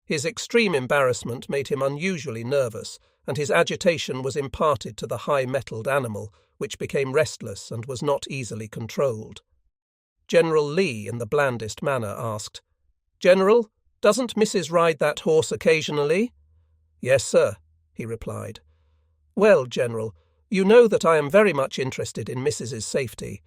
His extreme embarrassment made him unusually nervous, and his agitation was imparted to the high-mettled animal, which became restless and was not easily controlled. General Lee, in the blandest manner, asked, "General, doesn't Mrs. ride that horse occasionally?" "Yes, sir," he replied. "Well, General, you know that I am very much interested in Mrs.'s safety.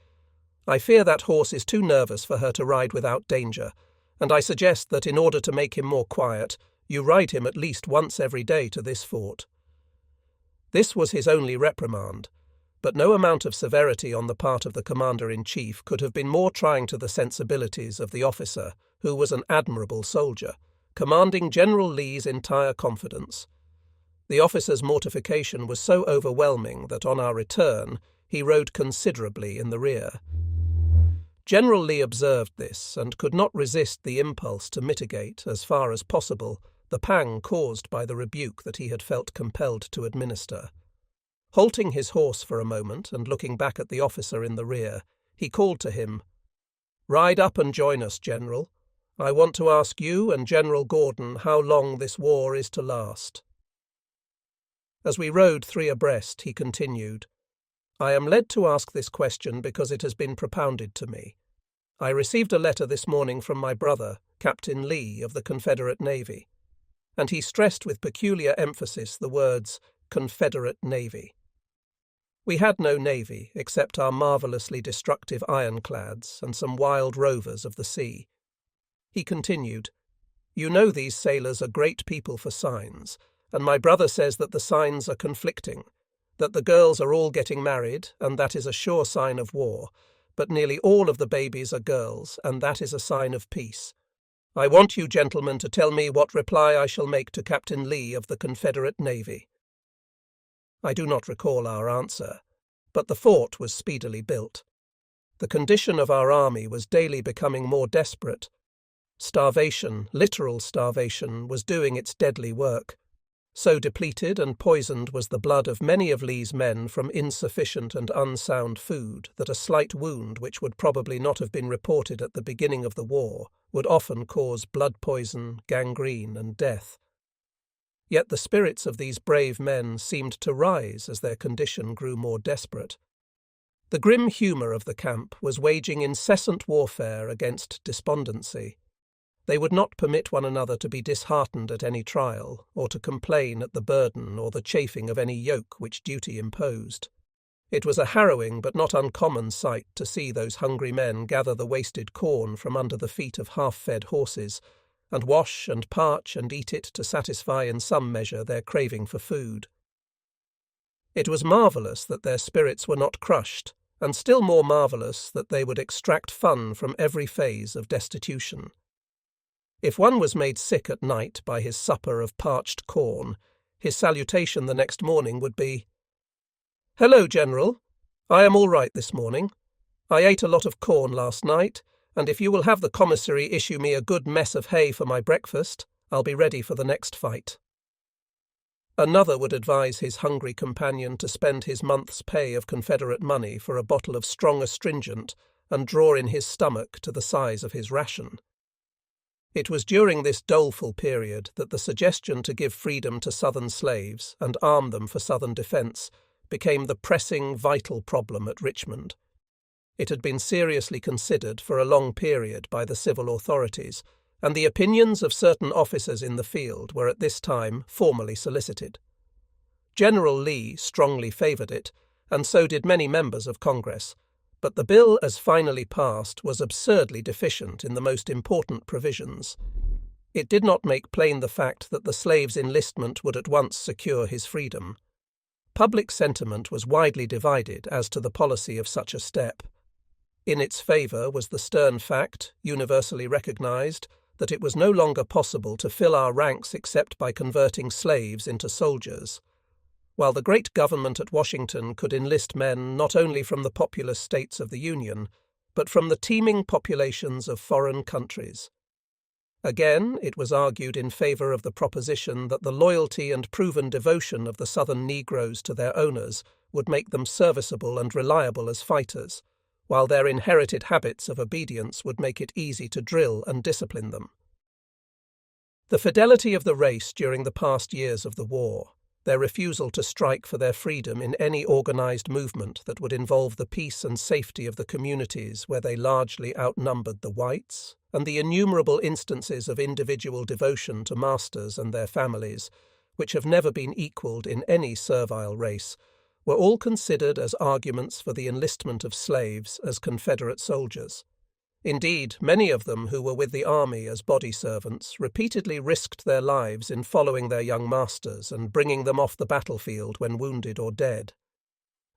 I fear that horse is too nervous for her to ride without danger, and I suggest that in order to make him more quiet, you ride him at least once every day to this fort." This was his only reprimand, but no amount of severity on the part of the Commander-in-Chief could have been more trying to the sensibilities of the officer, who was an admirable soldier, commanding General Lee's entire confidence. The officer's mortification was so overwhelming that on our return he rode considerably in the rear. General Lee observed this and could not resist the impulse to mitigate, as far as possible, the pang caused by the rebuke that he had felt compelled to administer. Halting his horse for a moment and looking back at the officer in the rear, he called to him, "Ride up and join us, General. I want to ask you and General Gordon how long this war is to last." As we rode 3 abreast, he continued, "I am led to ask this question because it has been propounded to me. I received a letter this morning from my brother, Captain Lee of the Confederate Navy," and he stressed with peculiar emphasis the words Confederate Navy. We had no navy except our marvellously destructive ironclads and some wild rovers of the sea. He continued, "You know these sailors are great people for signs, and my brother says that the signs are conflicting, that the girls are all getting married, and that is a sure sign of war, but nearly all of the babies are girls, and that is a sign of peace. I want you gentlemen to tell me what reply I shall make to Captain Lee of the Confederate Navy." I do not recall our answer, but the fort was speedily built. The condition of our army was daily becoming more desperate. Starvation, literal starvation, was doing its deadly work. So depleted and poisoned was the blood of many of Lee's men from insufficient and unsound food that a slight wound which would probably not have been reported at the beginning of the war would often cause blood poison, gangrene, and death. Yet the spirits of these brave men seemed to rise as their condition grew more desperate. The grim humour of the camp was waging incessant warfare against despondency. They would not permit one another to be disheartened at any trial, or to complain at the burden or the chafing of any yoke which duty imposed. It was a harrowing but not uncommon sight to see those hungry men gather the wasted corn from under the feet of half-fed horses, and wash and parch and eat it to satisfy in some measure their craving for food. It was marvellous that their spirits were not crushed, and still more marvellous that they would extract fun from every phase of destitution. If one was made sick at night by his supper of parched corn, his salutation the next morning would be, "Hello, General. I am all right this morning. I ate a lot of corn last night, and if you will have the commissary issue me a good mess of hay for my breakfast, I'll be ready for the next fight." Another would advise his hungry companion to spend his month's pay of Confederate money for a bottle of strong astringent and draw in his stomach to the size of his ration. It was during this doleful period that the suggestion to give freedom to Southern slaves and arm them for Southern defense became the pressing, vital problem at Richmond. It had been seriously considered for a long period by the civil authorities, and the opinions of certain officers in the field were at this time formally solicited. General Lee strongly favoured it, and so did many members of Congress, but the bill as finally passed was absurdly deficient in the most important provisions. It did not make plain the fact that the slave's enlistment would at once secure his freedom. Public sentiment was widely divided as to the policy of such a step. In its favour was the stern fact, universally recognised, that it was no longer possible to fill our ranks except by converting slaves into soldiers, while the great government at Washington could enlist men not only from the populous states of the Union, but from the teeming populations of foreign countries. Again, it was argued in favour of the proposition that the loyalty and proven devotion of the Southern Negroes to their owners would make them serviceable and reliable as fighters, while their inherited habits of obedience would make it easy to drill and discipline them. The fidelity of the race during the past years of the war, their refusal to strike for their freedom in any organized movement that would involve the peace and safety of the communities where they largely outnumbered the whites, and the innumerable instances of individual devotion to masters and their families, which have never been equalled in any servile race, were all considered as arguments for the enlistment of slaves as Confederate soldiers. Indeed, many of them who were with the army as body servants repeatedly risked their lives in following their young masters and bringing them off the battlefield when wounded or dead.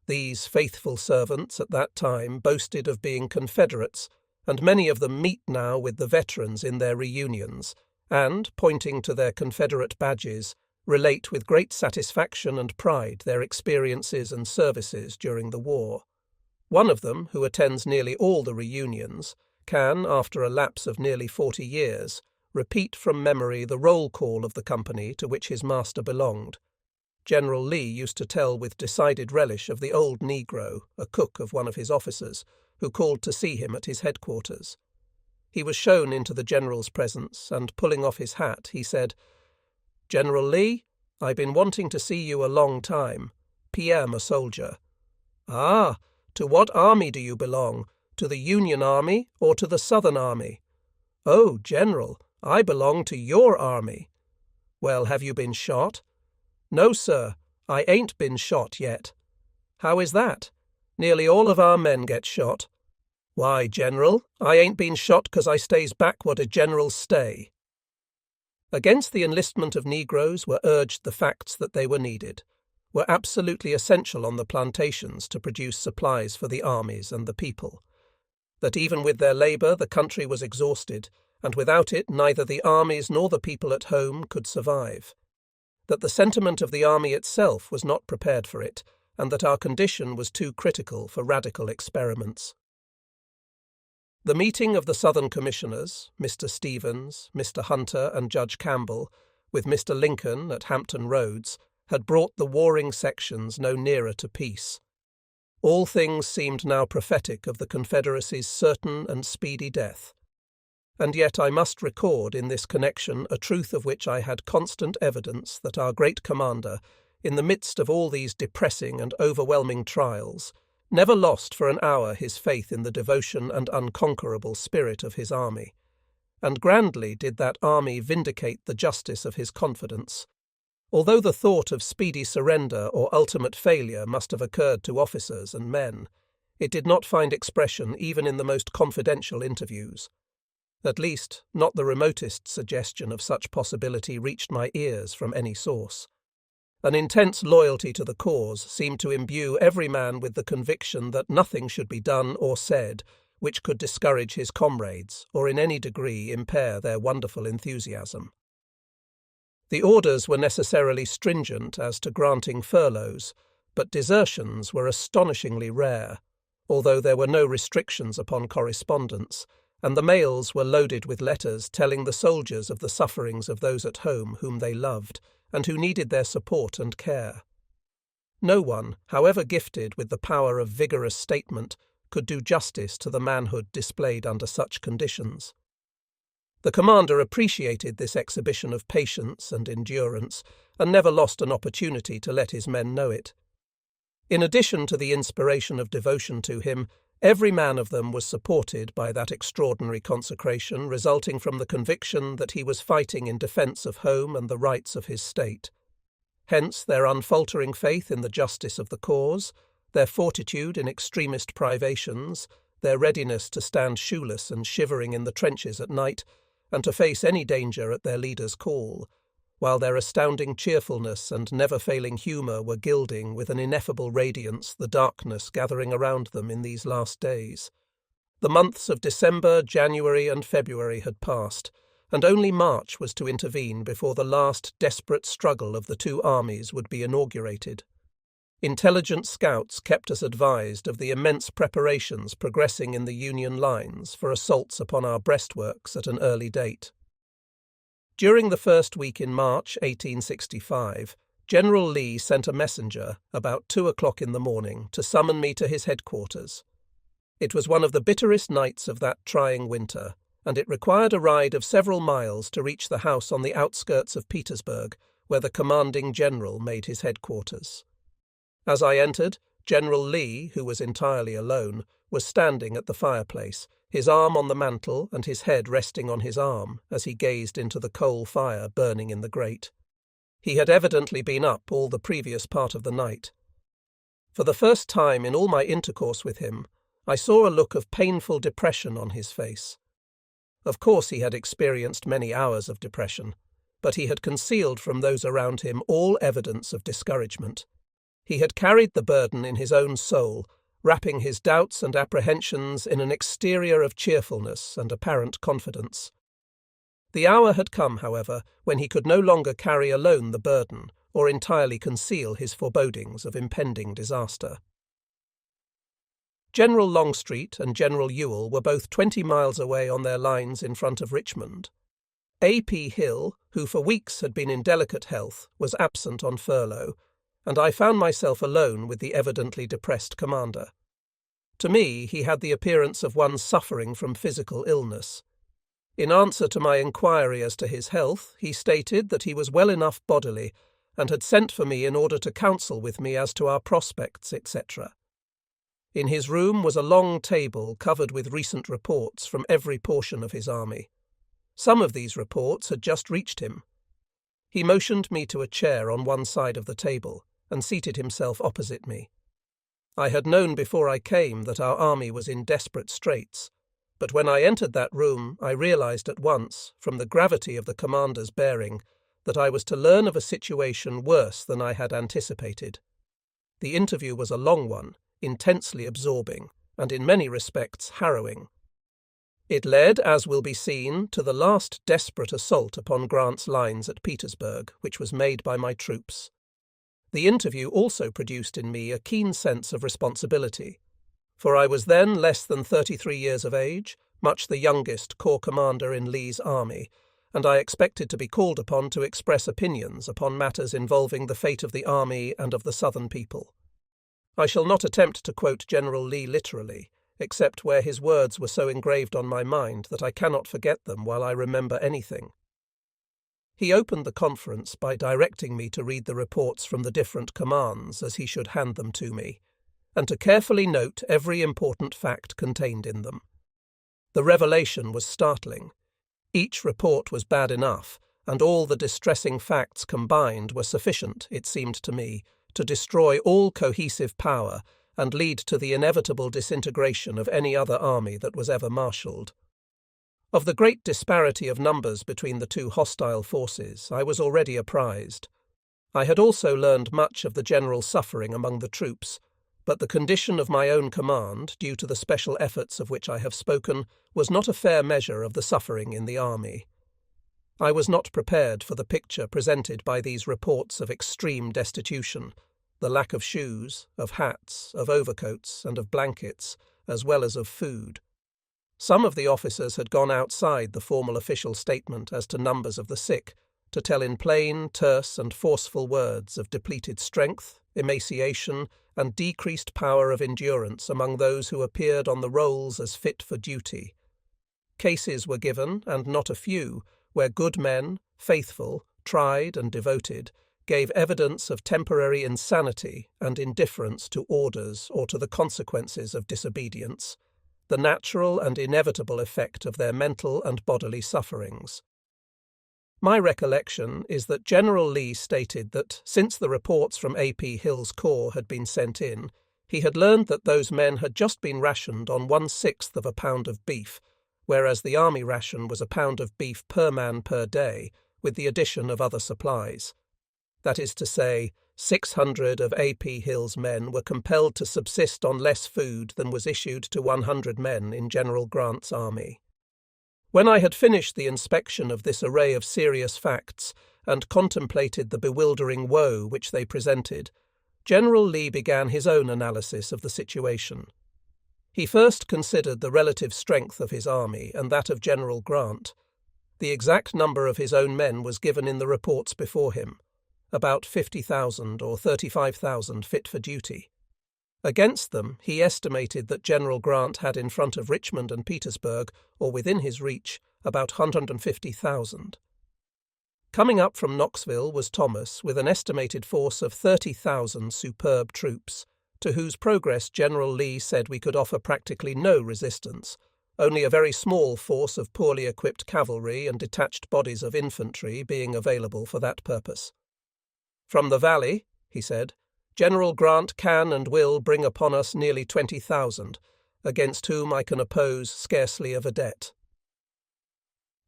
These faithful servants at that time boasted of being Confederates, and many of them meet now with the veterans in their reunions, and, pointing to their Confederate badges, relate with great satisfaction and pride their experiences and services during the war. One of them, who attends nearly all the reunions, can, after a lapse of nearly 40 years, repeat from memory the roll call of the company to which his master belonged. General Lee used to tell with decided relish of the old Negro, a cook of one of his officers, who called to see him at his headquarters. He was shown into the general's presence, and pulling off his hat, he said, "General Lee, I've been wanting to see you a long time. PM a soldier." "Ah, to what army do you belong? To the Union Army or to the Southern Army?" "Oh, General, I belong to your army." "Well, have you been shot?" "No, sir, I ain't been shot yet." "How is that? Nearly all of our men get shot." "Why, General, I ain't been shot 'cause I stays back what a generals stay." Against the enlistment of Negroes were urged the facts that they were needed, were absolutely essential on the plantations to produce supplies for the armies and the people. That even with their labour the country was exhausted, and without it neither the armies nor the people at home could survive. That the sentiment of the army itself was not prepared for it, and that our condition was too critical for radical experiments. The meeting of the Southern Commissioners, Mr. Stevens, Mr. Hunter, and Judge Campbell, with Mr. Lincoln at Hampton Roads, had brought the warring sections no nearer to peace. All things seemed now prophetic of the Confederacy's certain and speedy death. And yet I must record in this connection a truth of which I had constant evidence, that our great commander, in the midst of all these depressing and overwhelming trials, never lost for an hour his faith in the devotion and unconquerable spirit of his army. And grandly did that army vindicate the justice of his confidence. Although the thought of speedy surrender or ultimate failure must have occurred to officers and men, it did not find expression even in the most confidential interviews. At least, not the remotest suggestion of such possibility reached my ears from any source. An intense loyalty to the cause seemed to imbue every man with the conviction that nothing should be done or said which could discourage his comrades or in any degree impair their wonderful enthusiasm. The orders were necessarily stringent as to granting furloughs, but desertions were astonishingly rare, although there were no restrictions upon correspondence, and the mails were loaded with letters telling the soldiers of the sufferings of those at home whom they loved, and who needed their support and care. No one, however gifted with the power of vigorous statement, could do justice to the manhood displayed under such conditions. The commander appreciated this exhibition of patience and endurance, and never lost an opportunity to let his men know it. In addition to the inspiration of devotion to him, every man of them was supported by that extraordinary consecration resulting from the conviction that he was fighting in defence of home and the rights of his state. Hence their unfaltering faith in the justice of the cause, their fortitude in extremist privations, their readiness to stand shoeless and shivering in the trenches at night, and to face any danger at their leader's call, while their astounding cheerfulness and never-failing humour were gilding with an ineffable radiance the darkness gathering around them in these last days. The months of December, January, and February had passed, and only March was to intervene before the last desperate struggle of the two armies would be inaugurated. Intelligent scouts kept us advised of the immense preparations progressing in the Union lines for assaults upon our breastworks at an early date. During the first week in March 1865, General Lee sent a messenger about 2 o'clock in the morning to summon me to his headquarters. It was one of the bitterest nights of that trying winter, and it required a ride of several miles to reach the house on the outskirts of Petersburg, where the commanding general made his headquarters. As I entered, General Lee, who was entirely alone, was standing at the fireplace, his arm on the mantel and his head resting on his arm as he gazed into the coal fire burning in the grate. He had evidently been up all the previous part of the night. For the first time in all my intercourse with him, I saw a look of painful depression on his face. Of course he had experienced many hours of depression, but he had concealed from those around him all evidence of discouragement. He had carried the burden in his own soul, wrapping his doubts and apprehensions in an exterior of cheerfulness and apparent confidence. The hour had come, however, when he could no longer carry alone the burden or entirely conceal his forebodings of impending disaster. General Longstreet and General Ewell were both 20 miles away on their lines in front of Richmond. A.P. Hill, who for weeks had been in delicate health, was absent on furlough, and I found myself alone with the evidently depressed commander. To me, he had the appearance of one suffering from physical illness. In answer to my inquiry as to his health, he stated that he was well enough bodily, and had sent for me in order to counsel with me as to our prospects, etc. In his room was a long table covered with recent reports from every portion of his army. Some of these reports had just reached him. He motioned me to a chair on one side of the table, and seated himself opposite me. I had known before I came that our army was in desperate straits, but when I entered that room I realized at once, from the gravity of the commander's bearing, that I was to learn of a situation worse than I had anticipated. The interview was a long one, intensely absorbing, and in many respects harrowing. It led, as will be seen, to the last desperate assault upon Grant's lines at Petersburg, which was made by my troops. The interview also produced in me a keen sense of responsibility, for I was then less than 33 years of age, much the youngest corps commander in Lee's army, and I expected to be called upon to express opinions upon matters involving the fate of the army and of the Southern people. I shall not attempt to quote General Lee literally, except where his words were so engraved on my mind that I cannot forget them while I remember anything. He opened the conference by directing me to read the reports from the different commands as he should hand them to me, and to carefully note every important fact contained in them. The revelation was startling. Each report was bad enough, and all the distressing facts combined were sufficient, it seemed to me, to destroy all cohesive power and lead to the inevitable disintegration of any other army that was ever marshalled. Of the great disparity of numbers between the two hostile forces I was already apprised. I had also learned much of the general suffering among the troops, but the condition of my own command, due to the special efforts of which I have spoken, was not a fair measure of the suffering in the army. I was not prepared for the picture presented by these reports of extreme destitution, the lack of shoes, of hats, of overcoats, and of blankets, as well as of food. Some of the officers had gone outside the formal official statement as to numbers of the sick, to tell in plain, terse, and forceful words of depleted strength, emaciation, and decreased power of endurance among those who appeared on the rolls as fit for duty. Cases were given, and not a few, where good men, faithful, tried, and devoted, gave evidence of temporary insanity and indifference to orders or to the consequences of disobedience, the natural and inevitable effect of their mental and bodily sufferings. My recollection is that General Lee stated that, since the reports from A.P. Hill's corps had been sent in, he had learned that those men had just been rationed on 1/6 of a pound of beef, whereas the army ration was a pound of beef per man per day, with the addition of other supplies. That is to say, 600 of A.P. Hill's men were compelled to subsist on less food than was issued to 100 men in General Grant's army. When I had finished the inspection of this array of serious facts and contemplated the bewildering woe which they presented, General Lee began his own analysis of the situation. He first considered the relative strength of his army and that of General Grant. The exact number of his own men was given in the reports before him, about 50,000 or 35,000 fit for duty. Against them, he estimated that General Grant had in front of Richmond and Petersburg, or within his reach, about 150,000. Coming up from Knoxville was Thomas with an estimated force of 30,000 superb troops, to whose progress General Lee said we could offer practically no resistance, only a very small force of poorly equipped cavalry and detached bodies of infantry being available for that purpose. From the valley, he said, General Grant can and will bring upon us nearly 20,000, against whom I can oppose scarcely a vedette.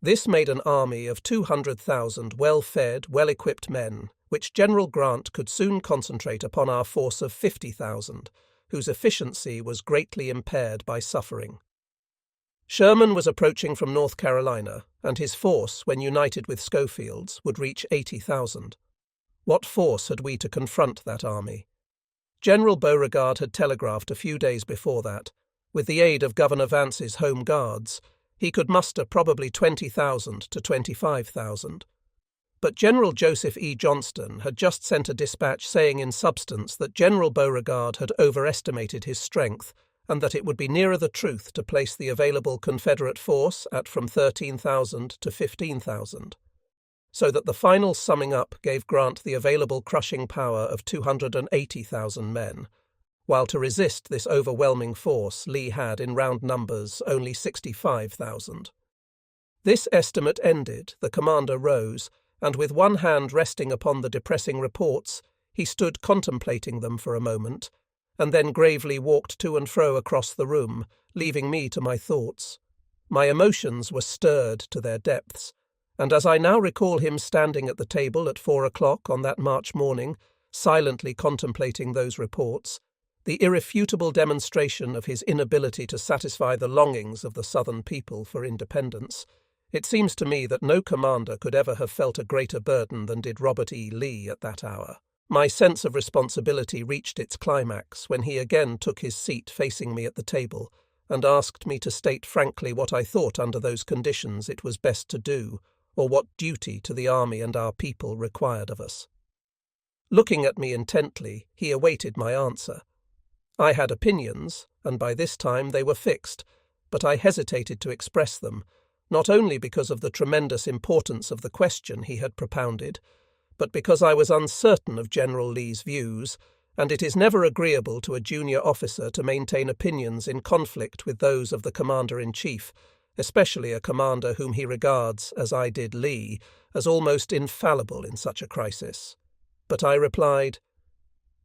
This made an army of 200,000 well-fed, well-equipped men, which General Grant could soon concentrate upon our force of 50,000, whose efficiency was greatly impaired by suffering. Sherman was approaching from North Carolina, and his force, when united with Schofield's, would reach 80,000. What force had we to confront that army? General Beauregard had telegraphed a few days before that, with the aid of Governor Vance's Home Guards, he could muster probably 20,000 to 25,000. But General Joseph E. Johnston had just sent a dispatch saying in substance that General Beauregard had overestimated his strength and that it would be nearer the truth to place the available Confederate force at from 13,000 to 15,000. So that the final summing up gave Grant the available crushing power of 280,000 men, while to resist this overwhelming force Lee had in round numbers only 65,000. This estimate ended, the commander rose, and with one hand resting upon the depressing reports, he stood contemplating them for a moment, and then gravely walked to and fro across the room, leaving me to my thoughts. My emotions were stirred to their depths, and as I now recall him standing at the table at 4 o'clock on that March morning, silently contemplating those reports, the irrefutable demonstration of his inability to satisfy the longings of the Southern people for independence, it seems to me that no commander could ever have felt a greater burden than did Robert E. Lee at that hour. My sense of responsibility reached its climax when he again took his seat facing me at the table and asked me to state frankly what I thought under those conditions it was best to do, or what duty to the army and our people required of us. Looking at me intently, he awaited my answer. I had opinions, and by this time they were fixed, but I hesitated to express them, not only because of the tremendous importance of the question he had propounded, but because I was uncertain of General Lee's views, and it is never agreeable to a junior officer to maintain opinions in conflict with those of the Commander-in-Chief, especially a commander whom he regards, as I did Lee, as almost infallible in such a crisis. But I replied,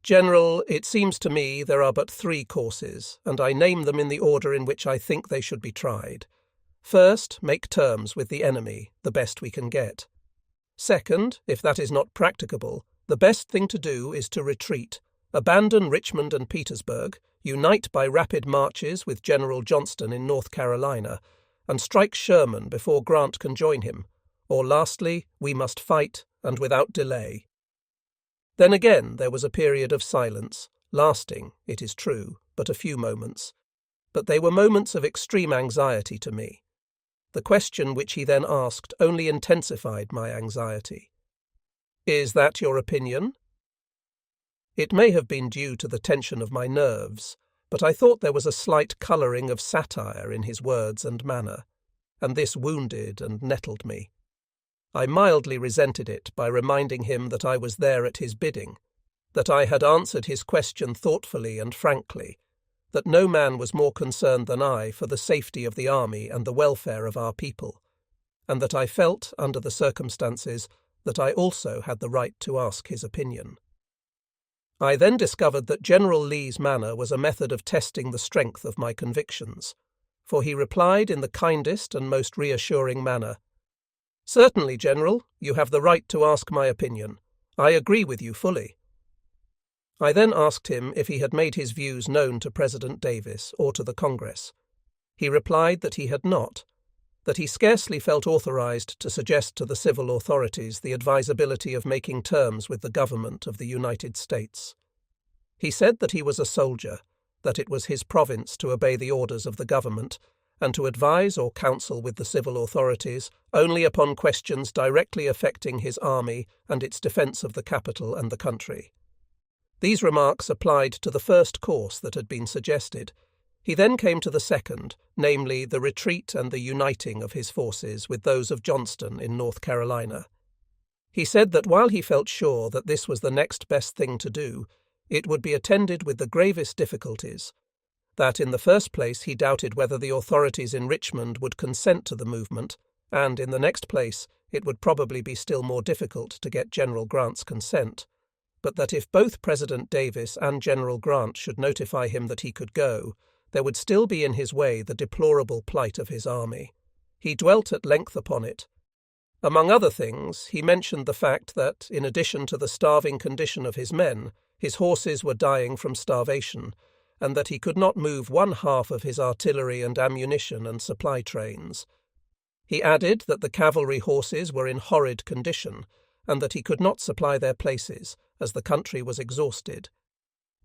General, it seems to me there are but 3 courses, and I name them in the order in which I think they should be tried. First, make terms with the enemy, the best we can get. Second, if that is not practicable, the best thing to do is to retreat, abandon Richmond and Petersburg, unite by rapid marches with General Johnston in North Carolina, and strike Sherman before Grant can join him, or lastly, we must fight, and without delay. Then again there was a period of silence, lasting, it is true, but a few moments. But they were moments of extreme anxiety to me. The question which he then asked only intensified my anxiety. Is that your opinion? It may have been due to the tension of my nerves, but I thought there was a slight colouring of satire in his words and manner, and this wounded and nettled me. I mildly resented it by reminding him that I was there at his bidding, that I had answered his question thoughtfully and frankly, that no man was more concerned than I for the safety of the army and the welfare of our people, and that I felt, under the circumstances, that I also had the right to ask his opinion. I then discovered that General Lee's manner was a method of testing the strength of my convictions, for he replied in the kindest and most reassuring manner, Certainly, General, you have the right to ask my opinion. I agree with you fully. I then asked him if he had made his views known to President Davis or to the Congress. He replied that he had not, that he scarcely felt authorized to suggest to the civil authorities the advisability of making terms with the government of the United States. He said that he was a soldier, that it was his province to obey the orders of the government, and to advise or counsel with the civil authorities only upon questions directly affecting his army and its defence of the capital and the country. These remarks applied to the first course that had been suggested. He then came to the second, namely the retreat and the uniting of his forces with those of Johnston in North Carolina. He said that while he felt sure that this was the next best thing to do, it would be attended with the gravest difficulties. That in the first place he doubted whether the authorities in Richmond would consent to the movement, and in the next place it would probably be still more difficult to get General Grant's consent, but that if both President Davis and General Grant should notify him that he could go, there would still be in his way the deplorable plight of his army. He dwelt at length upon it. Among other things, he mentioned the fact that, in addition to the starving condition of his men, his horses were dying from starvation, and that he could not move one half of his artillery and ammunition and supply trains. He added that the cavalry horses were in horrid condition, and that he could not supply their places, as the country was exhausted.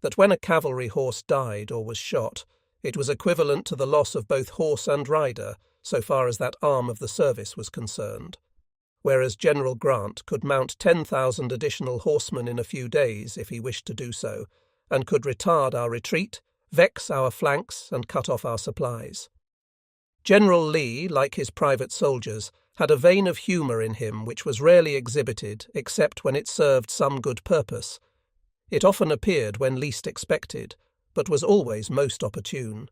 That when a cavalry horse died or was shot, it was equivalent to the loss of both horse and rider, so far as that arm of the service was concerned. Whereas General Grant could mount 10,000 additional horsemen in a few days if he wished to do so, and could retard our retreat, vex our flanks, and cut off our supplies. General Lee, like his private soldiers, had a vein of humour in him which was rarely exhibited except when it served some good purpose. It often appeared when least expected, but was always most opportune.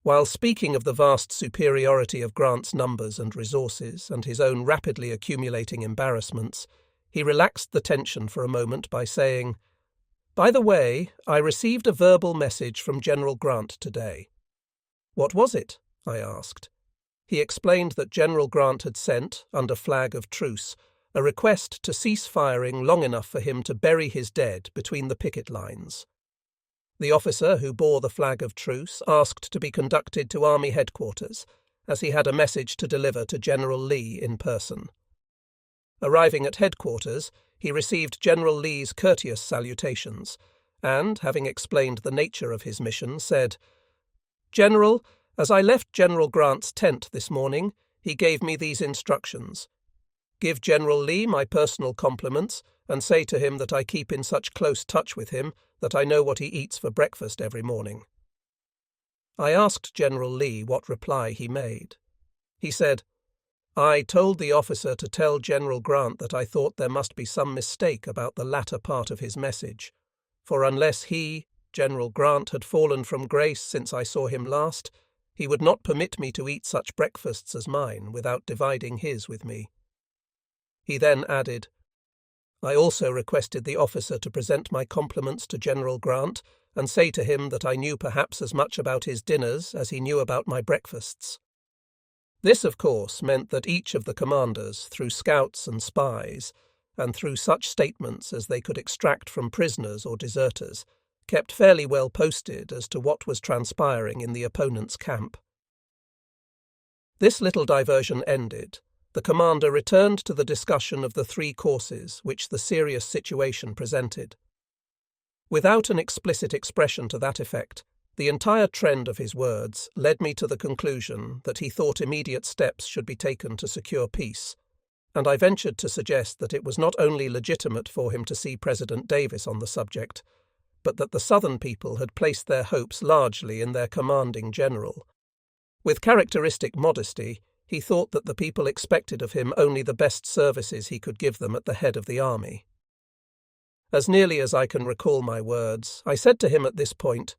While speaking of the vast superiority of Grant's numbers and resources and his own rapidly accumulating embarrassments, he relaxed the tension for a moment by saying, "By the way, I received a verbal message from General Grant today." "What was it?" I asked. He explained that General Grant had sent, under flag of truce, a request to cease firing long enough for him to bury his dead between the picket lines. The officer who bore the flag of truce asked to be conducted to Army headquarters, as he had a message to deliver to General Lee in person. Arriving at headquarters, he received General Lee's courteous salutations, and, having explained the nature of his mission, said, "General, as I left General Grant's tent this morning, he gave me these instructions. Give General Lee my personal compliments, and say to him that I keep in such close touch with him that I know what he eats for breakfast every morning." I asked General Lee what reply he made. He said, "I told the officer to tell General Grant that I thought there must be some mistake about the latter part of his message, for unless he, General Grant, had fallen from grace since I saw him last, he would not permit me to eat such breakfasts as mine without dividing his with me." He then added, "I also requested the officer to present my compliments to General Grant and say to him that I knew perhaps as much about his dinners as he knew about my breakfasts." This, of course, meant that each of the commanders, through scouts and spies, and through such statements as they could extract from prisoners or deserters, kept fairly well posted as to what was transpiring in the opponent's camp. This little diversion ended, the commander returned to the discussion of the three courses which the serious situation presented. Without an explicit expression to that effect, the entire trend of his words led me to the conclusion that he thought immediate steps should be taken to secure peace, and I ventured to suggest that it was not only legitimate for him to see President Davis on the subject, but that the Southern people had placed their hopes largely in their commanding general. With characteristic modesty, he thought that the people expected of him only the best services he could give them at the head of the army. As nearly as I can recall my words, I said to him at this point,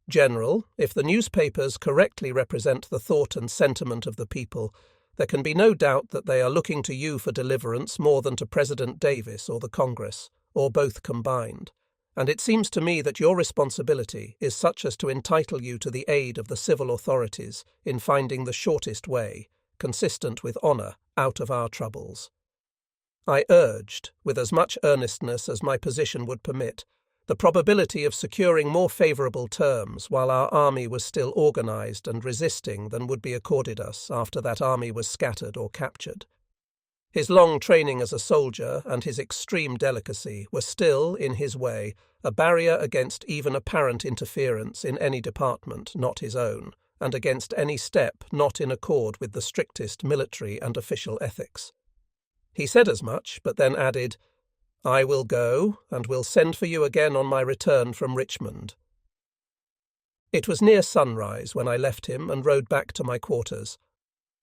"General, if the newspapers correctly represent the thought and sentiment of the people, there can be no doubt that they are looking to you for deliverance more than to President Davis or the Congress, or both combined. And it seems to me that your responsibility is such as to entitle you to the aid of the civil authorities in finding the shortest way, consistent with honour, out of our troubles." I urged, with as much earnestness as my position would permit, the probability of securing more favourable terms while our army was still organised and resisting than would be accorded us after that army was scattered or captured. His long training as a soldier and his extreme delicacy were still, in his way, a barrier against even apparent interference in any department not his own, and against any step not in accord with the strictest military and official ethics. He said as much, but then added, I will go, and will send for you again on my return from Richmond. It was near sunrise when I left him and rode back to my quarters.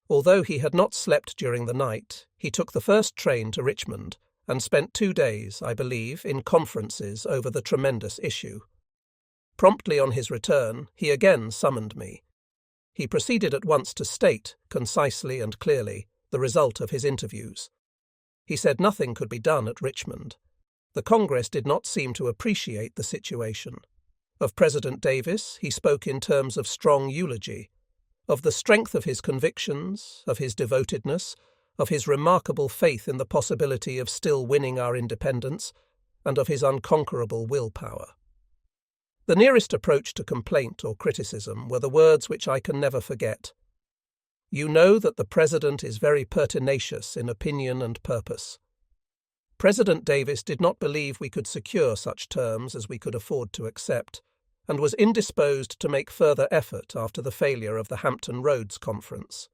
Although he had not slept during the night, he took the first train to Richmond and spent 2 days, I believe, in conferences over the tremendous issue. Promptly on his return, he again summoned me. He proceeded at once to state, concisely and clearly, the result of his interviews. He said nothing could be done at Richmond. The Congress did not seem to appreciate the situation. Of President Davis, he spoke in terms of strong eulogy, of the strength of his convictions, of his devotedness, of his remarkable faith in the possibility of still winning our independence, and of his unconquerable willpower. The nearest approach to complaint or criticism were the words which I can never forget. You know that the President is very pertinacious in opinion and purpose. President Davis did not believe we could secure such terms as we could afford to accept, and was indisposed to make further effort after the failure of the Hampton Roads Conference.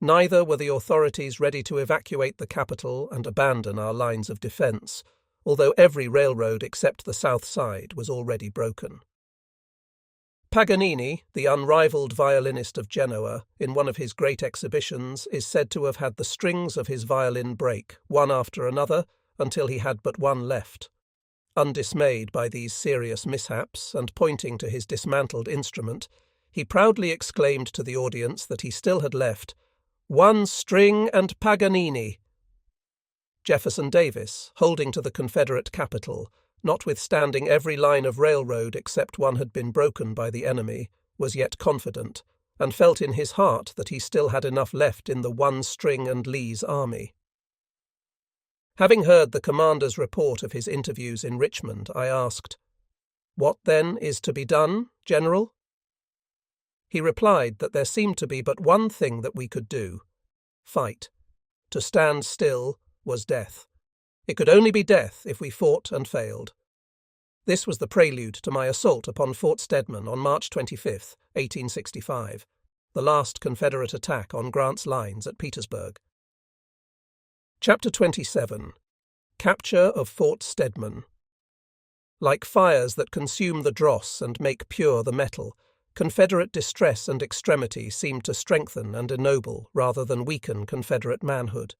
Neither were the authorities ready to evacuate the capital and abandon our lines of defence, although every railroad except the south side was already broken. Paganini, the unrivalled violinist of Genoa, in one of his great exhibitions, is said to have had the strings of his violin break, one after another, until he had but one left. Undismayed by these serious mishaps, and pointing to his dismantled instrument, he proudly exclaimed to the audience that he still had left one string and Paganini. Jefferson Davis, holding to the Confederate capital, notwithstanding every line of railroad except one had been broken by the enemy, was yet confident, and felt in his heart that he still had enough left in the one string and Lee's army. Having heard the commander's report of his interviews in Richmond, I asked, "What, then, is to be done, General?" He replied that there seemed to be but one thing that we could do: fight. To stand still was death. It could only be death if we fought and failed. This was the prelude to my assault upon Fort Stedman on March 25, 1865, the last Confederate attack on Grant's lines at Petersburg. Chapter 27. Capture of Fort Stedman. Like fires that consume the dross and make pure the metal, Confederate distress and extremity seemed to strengthen and ennoble rather than weaken Confederate manhood.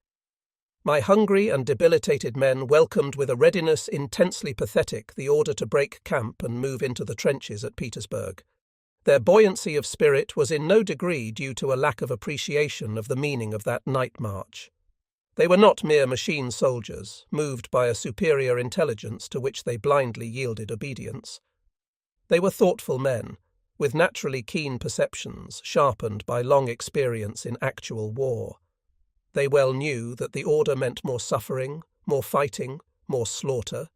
My hungry and debilitated men welcomed with a readiness intensely pathetic the order to break camp and move into the trenches at Petersburg. Their buoyancy of spirit was in no degree due to a lack of appreciation of the meaning of that night march. They were not mere machine soldiers, moved by a superior intelligence to which they blindly yielded obedience. They were thoughtful men, with naturally keen perceptions sharpened by long experience in actual war. They well knew that the order meant more suffering, more fighting, more slaughter,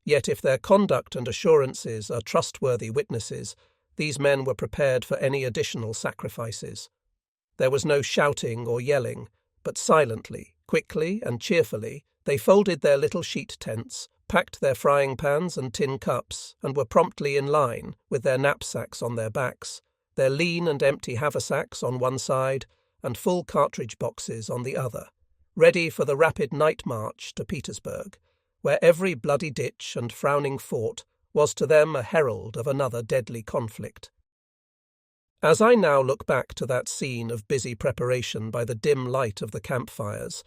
yet if their conduct and assurances are trustworthy witnesses, these men were prepared for any additional sacrifices. There was no shouting or yelling, but silently, quickly and cheerfully, they folded their little sheet tents, packed their frying pans and tin cups, and were promptly in line, with their knapsacks on their backs, their lean and empty haversacks on one side, and full cartridge boxes on the other, ready for the rapid night march to Petersburg, where every bloody ditch and frowning fort was to them a herald of another deadly conflict. As I now look back to that scene of busy preparation by the dim light of the campfires,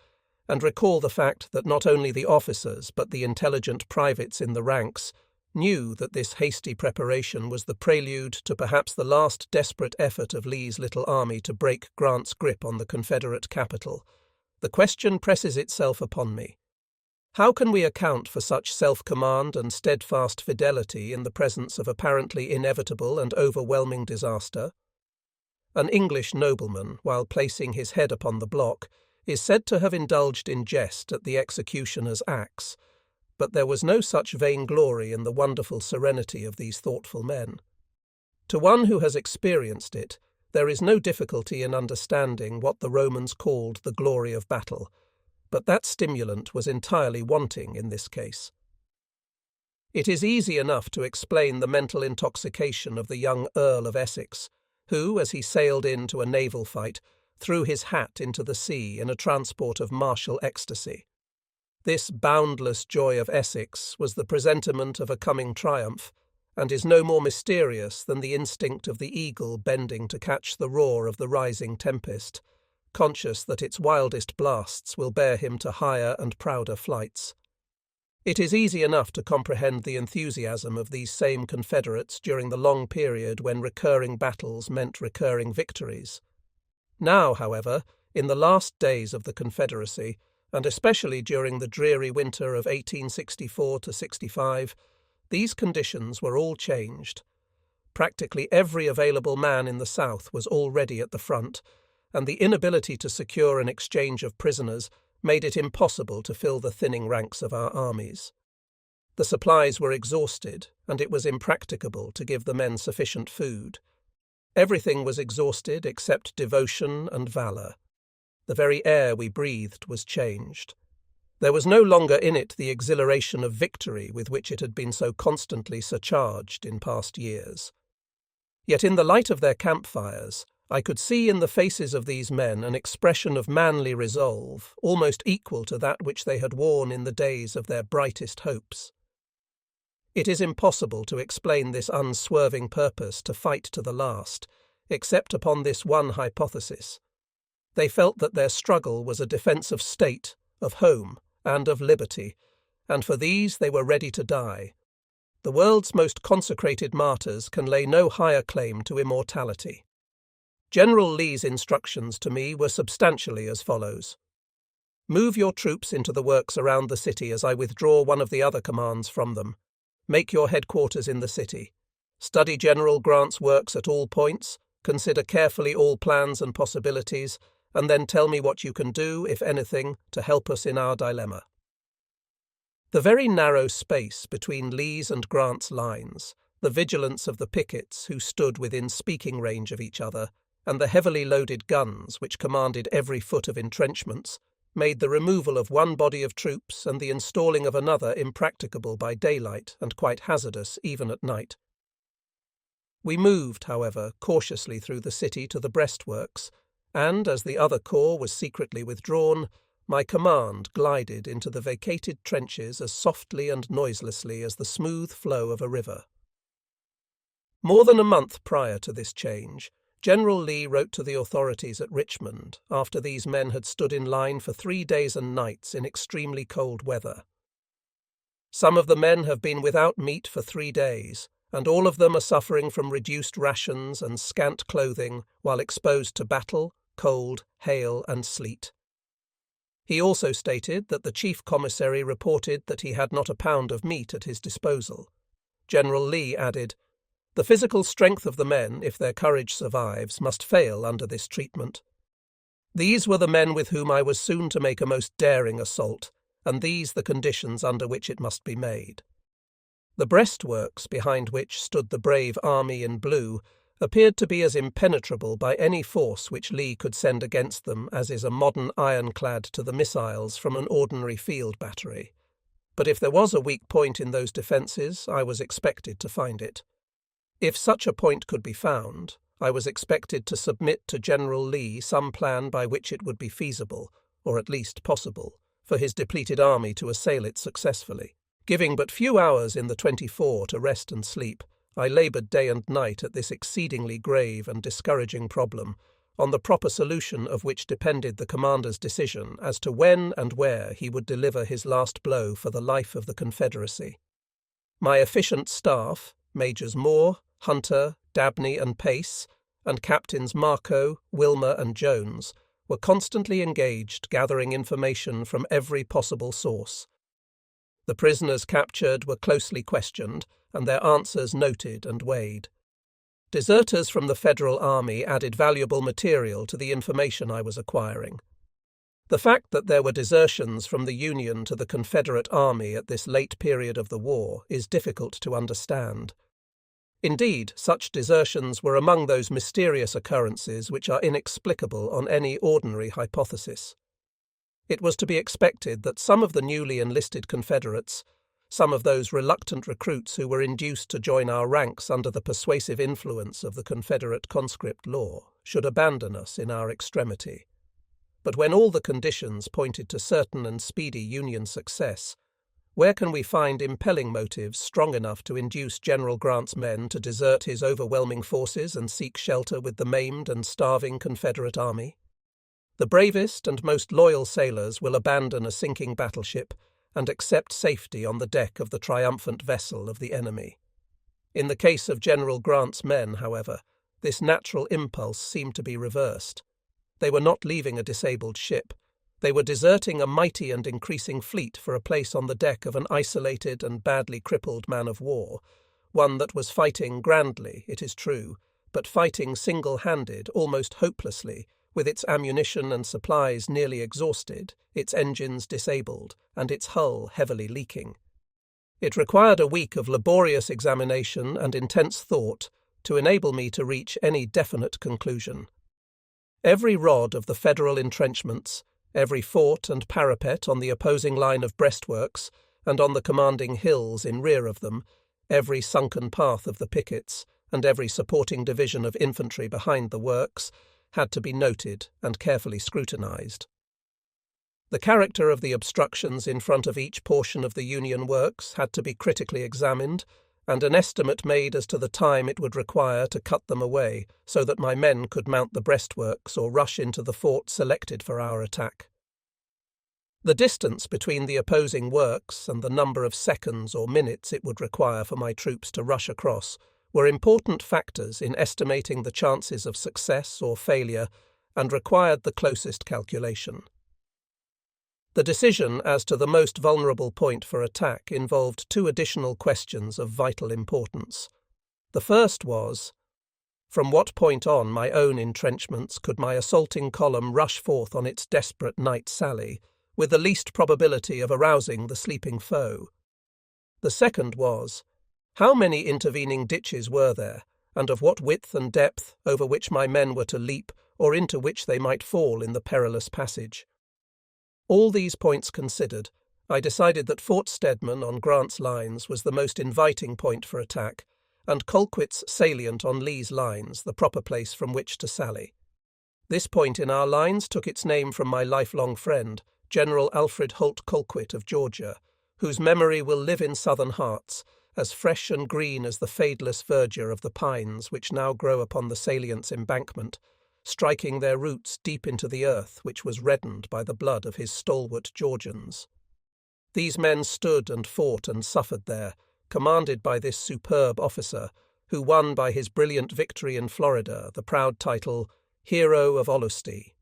and recall the fact that not only the officers but the intelligent privates in the ranks knew that this hasty preparation was the prelude to perhaps the last desperate effort of Lee's little army to break Grant's grip on the Confederate capital, the question presses itself upon me. How can we account for such self-command and steadfast fidelity in the presence of apparently inevitable and overwhelming disaster? An English nobleman, while placing his head upon the block, is said to have indulged in jest at the executioner's axe, but there was no such vainglory in the wonderful serenity of these thoughtful men. To one who has experienced it, there is no difficulty in understanding what the Romans called the glory of battle, but that stimulant was entirely wanting in this case. It is easy enough to explain the mental intoxication of the young Earl of Essex, who, as he sailed into a naval fight, threw his hat into the sea in a transport of martial ecstasy. This boundless joy of Essex was the presentiment of a coming triumph, and is no more mysterious than the instinct of the eagle bending to catch the roar of the rising tempest, conscious that its wildest blasts will bear him to higher and prouder flights. It is easy enough to comprehend the enthusiasm of these same Confederates during the long period when recurring battles meant recurring victories. Now, however, in the last days of the Confederacy, and especially during the dreary winter of 1864–65, these conditions were all changed. Practically every available man in the South was already at the front, and the inability to secure an exchange of prisoners made it impossible to fill the thinning ranks of our armies. The supplies were exhausted, and it was impracticable to give the men sufficient food. Everything was exhausted except devotion and valour. The very air we breathed was changed. There was no longer in it the exhilaration of victory with which it had been so constantly surcharged in past years. Yet in the light of their campfires, I could see in the faces of these men an expression of manly resolve almost equal to that which they had worn in the days of their brightest hopes. It is impossible to explain this unswerving purpose to fight to the last, except upon this one hypothesis. They felt that their struggle was a defence of state, of home, and of liberty, and for these they were ready to die. The world's most consecrated martyrs can lay no higher claim to immortality. General Lee's instructions to me were substantially as follows. Move your troops into the works around the city as I withdraw one of the other commands from them. Make your headquarters in the city. Study General Grant's works at all points, consider carefully all plans and possibilities, and then tell me what you can do, if anything, to help us in our dilemma. The very narrow space between Lee's and Grant's lines, the vigilance of the pickets who stood within speaking range of each other, and the heavily loaded guns which commanded every foot of entrenchments, made the removal of one body of troops and the installing of another impracticable by daylight and quite hazardous even at night. We moved, however, cautiously through the city to the breastworks, and, as the other corps was secretly withdrawn, my command glided into the vacated trenches as softly and noiselessly as the smooth flow of a river. More than a month prior to this change, General Lee wrote to the authorities at Richmond after these men had stood in line for 3 days and nights in extremely cold weather. Some of the men have been without meat for 3 days, and all of them are suffering from reduced rations and scant clothing while exposed to battle, cold, hail, and sleet. He also stated that the chief commissary reported that he had not a pound of meat at his disposal. General Lee added, "The physical strength of the men, if their courage survives, must fail under this treatment. These were the men with whom I was soon to make a most daring assault, and these the conditions under which it must be made." The breastworks behind which stood the brave army in blue appeared to be as impenetrable by any force which Lee could send against them as is a modern ironclad to the missiles from an ordinary field battery. But if there was a weak point in those defences, I was expected to find it. If such a point could be found, I was expected to submit to General Lee some plan by which it would be feasible, or at least possible, for his depleted army to assail it successfully. Giving but few hours in the 24 to rest and sleep, I laboured day and night at this exceedingly grave and discouraging problem, on the proper solution of which depended the commander's decision as to when and where he would deliver his last blow for the life of the Confederacy. My efficient staff, Majors Moore, Hunter, Dabney and Pace, and Captains Marco, Wilmer and Jones, were constantly engaged gathering information from every possible source. The prisoners captured were closely questioned, and their answers noted and weighed. Deserters from the Federal Army added valuable material to the information I was acquiring. The fact that there were desertions from the Union to the Confederate Army at this late period of the war is difficult to understand. Indeed, such desertions were among those mysterious occurrences which are inexplicable on any ordinary hypothesis. It was to be expected that some of the newly enlisted Confederates, some of those reluctant recruits who were induced to join our ranks under the persuasive influence of the Confederate conscript law, should abandon us in our extremity. But when all the conditions pointed to certain and speedy Union success, where can we find impelling motives strong enough to induce General Grant's men to desert his overwhelming forces and seek shelter with the maimed and starving Confederate Army? The bravest and most loyal sailors will abandon a sinking battleship and accept safety on the deck of the triumphant vessel of the enemy. In the case of General Grant's men, however, this natural impulse seemed to be reversed. They were not leaving a disabled ship. They were deserting a mighty and increasing fleet for a place on the deck of an isolated and badly crippled man of war, one that was fighting grandly, it is true, but fighting single-handed, almost hopelessly, with its ammunition and supplies nearly exhausted, its engines disabled, and its hull heavily leaking. It required a week of laborious examination and intense thought to enable me to reach any definite conclusion. Every rod of the Federal entrenchments, every fort and parapet on the opposing line of breastworks and on the commanding hills in rear of them, every sunken path of the pickets, and every supporting division of infantry behind the works, had to be noted and carefully scrutinized. The character of the obstructions in front of each portion of the Union works had to be critically examined, and an estimate made as to the time it would require to cut them away so that my men could mount the breastworks or rush into the fort selected for our attack. The distance between the opposing works and the number of seconds or minutes it would require for my troops to rush across were important factors in estimating the chances of success or failure and required the closest calculation. The decision as to the most vulnerable point for attack involved two additional questions of vital importance. The first was, from what point on my own entrenchments could my assaulting column rush forth on its desperate night sally, with the least probability of arousing the sleeping foe? The second was, how many intervening ditches were there, and of what width and depth, over which my men were to leap, or into which they might fall in the perilous passage? All these points considered, I decided that Fort Stedman on Grant's lines was the most inviting point for attack, and Colquitt's salient on Lee's lines the proper place from which to sally. This point in our lines took its name from my lifelong friend, General Alfred Holt Colquitt of Georgia, whose memory will live in Southern hearts, as fresh and green as the fadeless verdure of the pines which now grow upon the salient's embankment, striking their roots deep into the earth which was reddened by the blood of his stalwart Georgians. These men stood and fought and suffered there, commanded by this superb officer, who won by his brilliant victory in Florida the proud title, Hero of Olustee.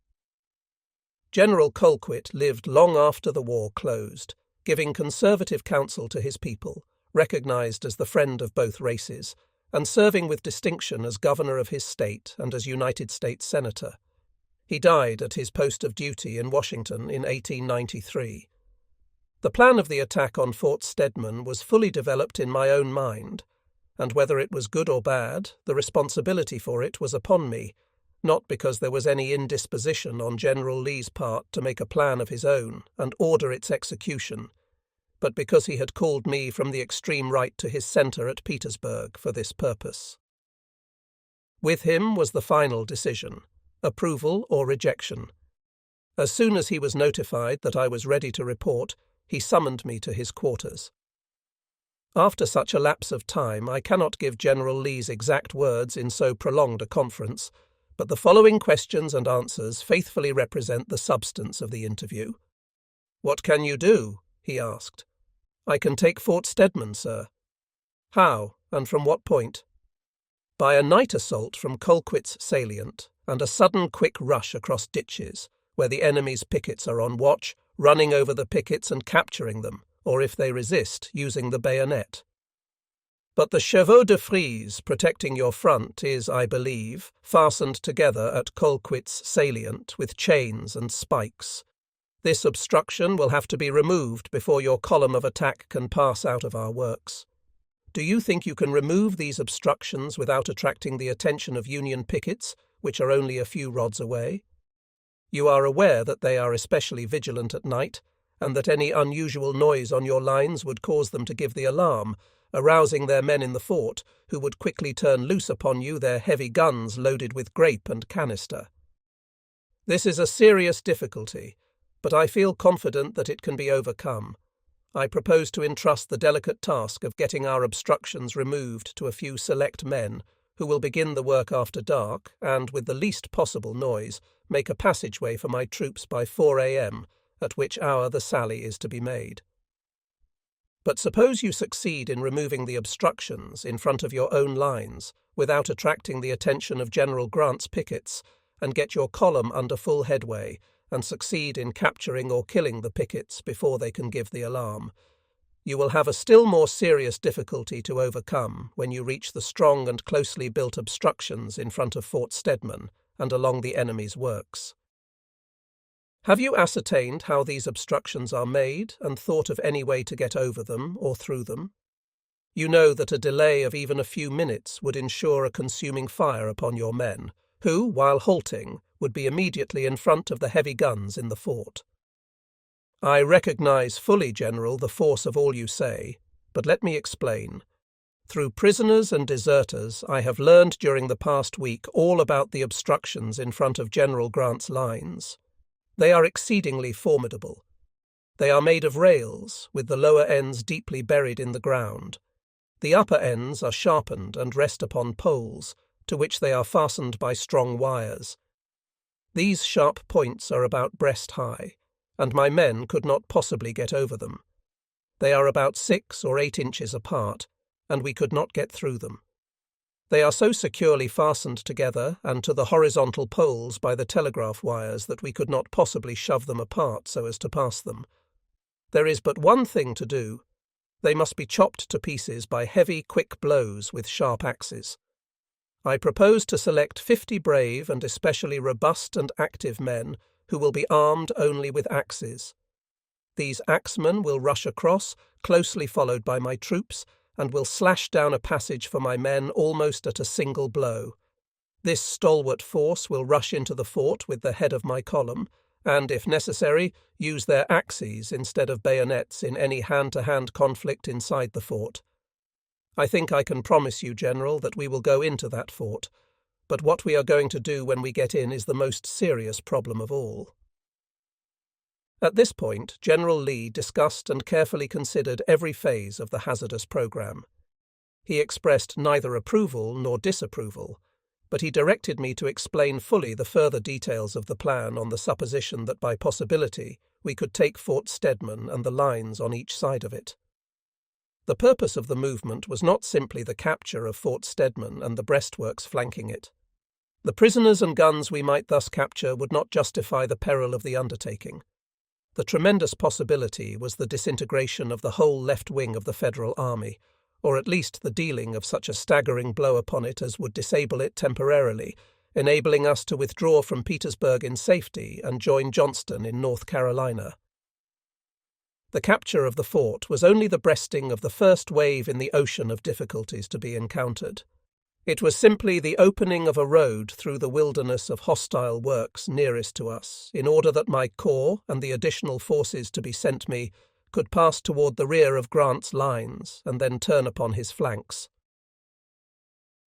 General Colquitt lived long after the war closed, giving conservative counsel to his people, recognized as the friend of both races, and serving with distinction as governor of his state and as United States Senator. He died at his post of duty in Washington in 1893. The plan of the attack on Fort Stedman was fully developed in my own mind, and whether it was good or bad, the responsibility for it was upon me, not because there was any indisposition on General Lee's part to make a plan of his own and order its execution, but because he had called me from the extreme right to his centre at Petersburg for this purpose. With him was the final decision, approval or rejection. As soon as he was notified that I was ready to report, he summoned me to his quarters. After such a lapse of time, I cannot give General Lee's exact words in so prolonged a conference, but the following questions and answers faithfully represent the substance of the interview. "What can you do?" he asked. "I can take Fort Stedman, sir." "How, and from what point?" "By a night assault from Colquitt's salient, and a sudden quick rush across ditches, where the enemy's pickets are on watch, running over the pickets and capturing them, or if they resist, using the bayonet." "But the chevaux de frise protecting your front is, I believe, fastened together at Colquitt's salient with chains and spikes. This obstruction will have to be removed before your column of attack can pass out of our works. Do you think you can remove these obstructions without attracting the attention of Union pickets, which are only a few rods away? You are aware that they are especially vigilant at night, and that any unusual noise on your lines would cause them to give the alarm, arousing their men in the fort, who would quickly turn loose upon you their heavy guns loaded with grape and canister. This is a serious difficulty, but I feel confident that it can be overcome. I propose to entrust the delicate task of getting our obstructions removed to a few select men who will begin the work after dark and, with the least possible noise, make a passageway for my troops by 4 a.m., at which hour the sally is to be made. But suppose you succeed in removing the obstructions in front of your own lines without attracting the attention of General Grant's pickets, and get your column under full headway, and succeed in capturing or killing the pickets before they can give the alarm. You will have a still more serious difficulty to overcome when you reach the strong and closely built obstructions in front of Fort Stedman and along the enemy's works. Have you ascertained how these obstructions are made and thought of any way to get over them or through them? You know that a delay of even a few minutes would ensure a consuming fire upon your men, who, while halting, would be immediately in front of the heavy guns in the fort. I recognize fully, General, the force of all you say, but let me explain. Through prisoners and deserters, I have learned during the past week all about the obstructions in front of General Grant's lines. They are exceedingly formidable. They are made of rails, with the lower ends deeply buried in the ground. The upper ends are sharpened and rest upon poles, to which they are fastened by strong wires. These sharp points are about breast high, and my men could not possibly get over them. They are about 6 or 8 inches apart, and we could not get through them. They are so securely fastened together and to the horizontal poles by the telegraph wires that we could not possibly shove them apart so as to pass them. There is but one thing to do. They must be chopped to pieces by heavy, quick blows with sharp axes. I propose to select 50 brave and especially robust and active men who will be armed only with axes. These axemen will rush across, closely followed by my troops, and will slash down a passage for my men almost at a single blow. This stalwart force will rush into the fort with the head of my column, and, if necessary, use their axes instead of bayonets in any hand-to-hand conflict inside the fort. I think I can promise you, General, that we will go into that fort, but what we are going to do when we get in is the most serious problem of all. At this point, General Lee discussed and carefully considered every phase of the hazardous program. He expressed neither approval nor disapproval, but he directed me to explain fully the further details of the plan on the supposition that by possibility we could take Fort Stedman and the lines on each side of it. The purpose of the movement was not simply the capture of Fort Stedman and the breastworks flanking it. The prisoners and guns we might thus capture would not justify the peril of the undertaking. The tremendous possibility was the disintegration of the whole left wing of the Federal Army, or at least the dealing of such a staggering blow upon it as would disable it temporarily, enabling us to withdraw from Petersburg in safety and join Johnston in North Carolina. The capture of the fort was only the breasting of the first wave in the ocean of difficulties to be encountered. It was simply the opening of a road through the wilderness of hostile works nearest to us, in order that my corps and the additional forces to be sent me could pass toward the rear of Grant's lines and then turn upon his flanks.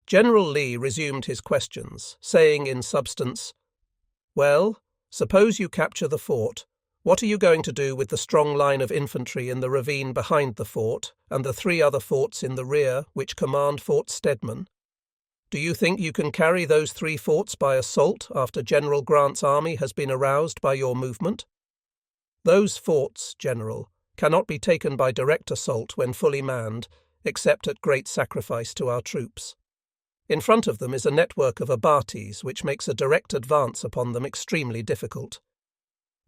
General Lee resumed his questions, saying in substance, "Well, suppose you capture the fort. What are you going to do with the strong line of infantry in the ravine behind the fort and the 3 other forts in the rear which command Fort Stedman? Do you think you can carry those 3 forts by assault after General Grant's army has been aroused by your movement? Those forts, General, cannot be taken by direct assault when fully manned, except at great sacrifice to our troops. In front of them is a network of abatis which makes a direct advance upon them extremely difficult.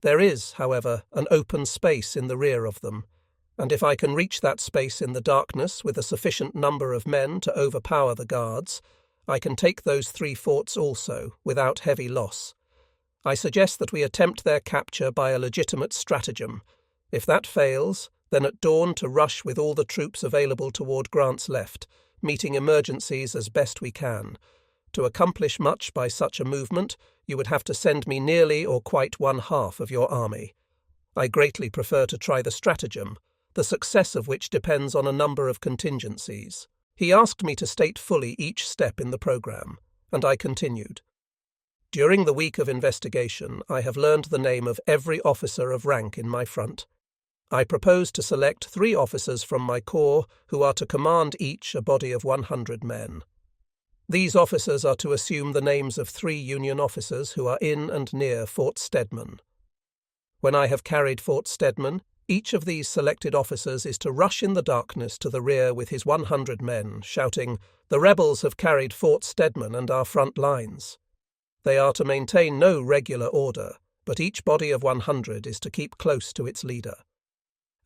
There is, however, an open space in the rear of them, and if I can reach that space in the darkness with a sufficient number of men to overpower the guards, I can take those 3 forts also, without heavy loss. I suggest that we attempt their capture by a legitimate stratagem. If that fails, then at dawn to rush with all the troops available toward Grant's left, meeting emergencies as best we can. To accomplish much by such a movement, you would have to send me nearly or quite 1/2 of your army. I greatly prefer to try the stratagem, the success of which depends on a number of contingencies." He asked me to state fully each step in the program, and I continued. During the week of investigation, I have learned the name of every officer of rank in my front. I propose to select 3 officers from my corps who are to command each a body of 100 men. These officers are to assume the names of 3 Union officers who are in and near Fort Stedman. When I have carried Fort Stedman, each of these selected officers is to rush in the darkness to the rear with his 100 men, shouting, "The rebels have carried Fort Stedman and our front lines." They are to maintain no regular order, but each body of 100 is to keep close to its leader.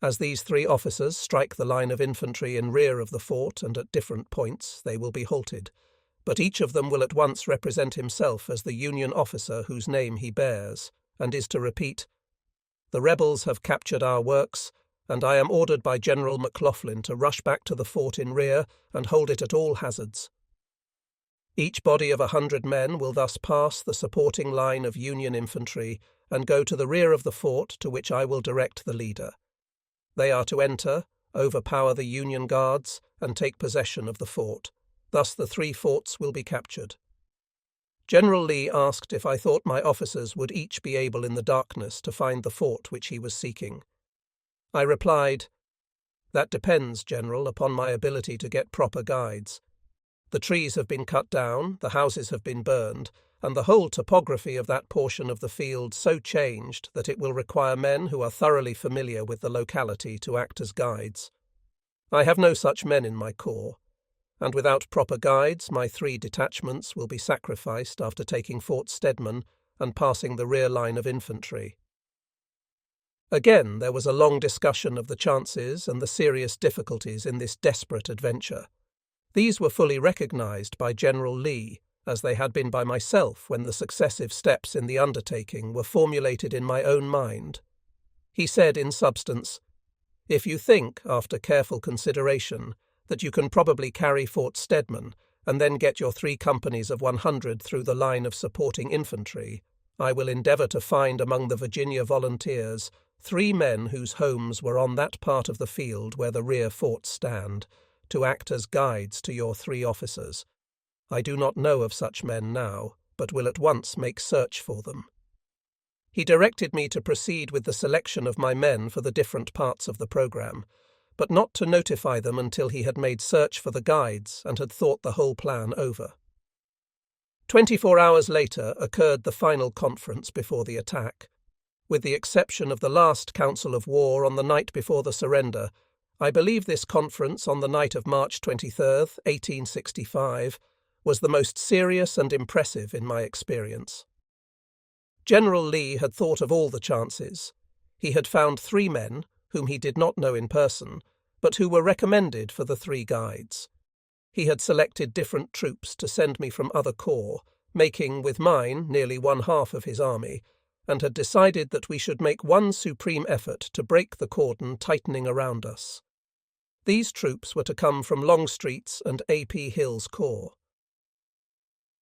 As these 3 officers strike the line of infantry in rear of the fort and at different points, they will be halted, but each of them will at once represent himself as the Union officer whose name he bears, and is to repeat, "The rebels have captured our works, and I am ordered by General McLaughlin to rush back to the fort in rear and hold it at all hazards." Each body of 100 men will thus pass the supporting line of Union infantry and go to the rear of the fort, to which I will direct the leader. They are to enter, overpower the Union guards, and take possession of the fort. Thus the 3 forts will be captured. General Lee asked if I thought my officers would each be able in the darkness to find the fort which he was seeking. I replied, "That depends, General, upon my ability to get proper guides. The trees have been cut down, the houses have been burned, and the whole topography of that portion of the field so changed that it will require men who are thoroughly familiar with the locality to act as guides. I have no such men in my corps, and without proper guides my 3 detachments will be sacrificed after taking Fort Stedman and passing the rear line of infantry." Again there was a long discussion of the chances and the serious difficulties in this desperate adventure. These were fully recognized by General Lee, as they had been by myself when the successive steps in the undertaking were formulated in my own mind. He said in substance, "If you think, after careful consideration, that you can probably carry Fort Stedman and then get your 3 companies of 100 through the line of supporting infantry, I will endeavour to find among the Virginia volunteers 3 men whose homes were on that part of the field where the rear forts stand, to act as guides to your 3 officers. I do not know of such men now, but will at once make search for them." He directed me to proceed with the selection of my men for the different parts of the programme, but not to notify them until he had made search for the guides and had thought the whole plan over. 24 hours later occurred the final conference before the attack. With the exception of the last council of war on the night before the surrender, I believe this conference on the night of March 23, 1865, was the most serious and impressive in my experience. General Lee had thought of all the chances. He had found 3 men, whom he did not know in person, but who were recommended for the 3 guides. He had selected different troops to send me from other corps, making, with mine, nearly 1/2 of his army, and had decided that we should make one supreme effort to break the cordon tightening around us. These troops were to come from Longstreet's and A.P. Hill's corps.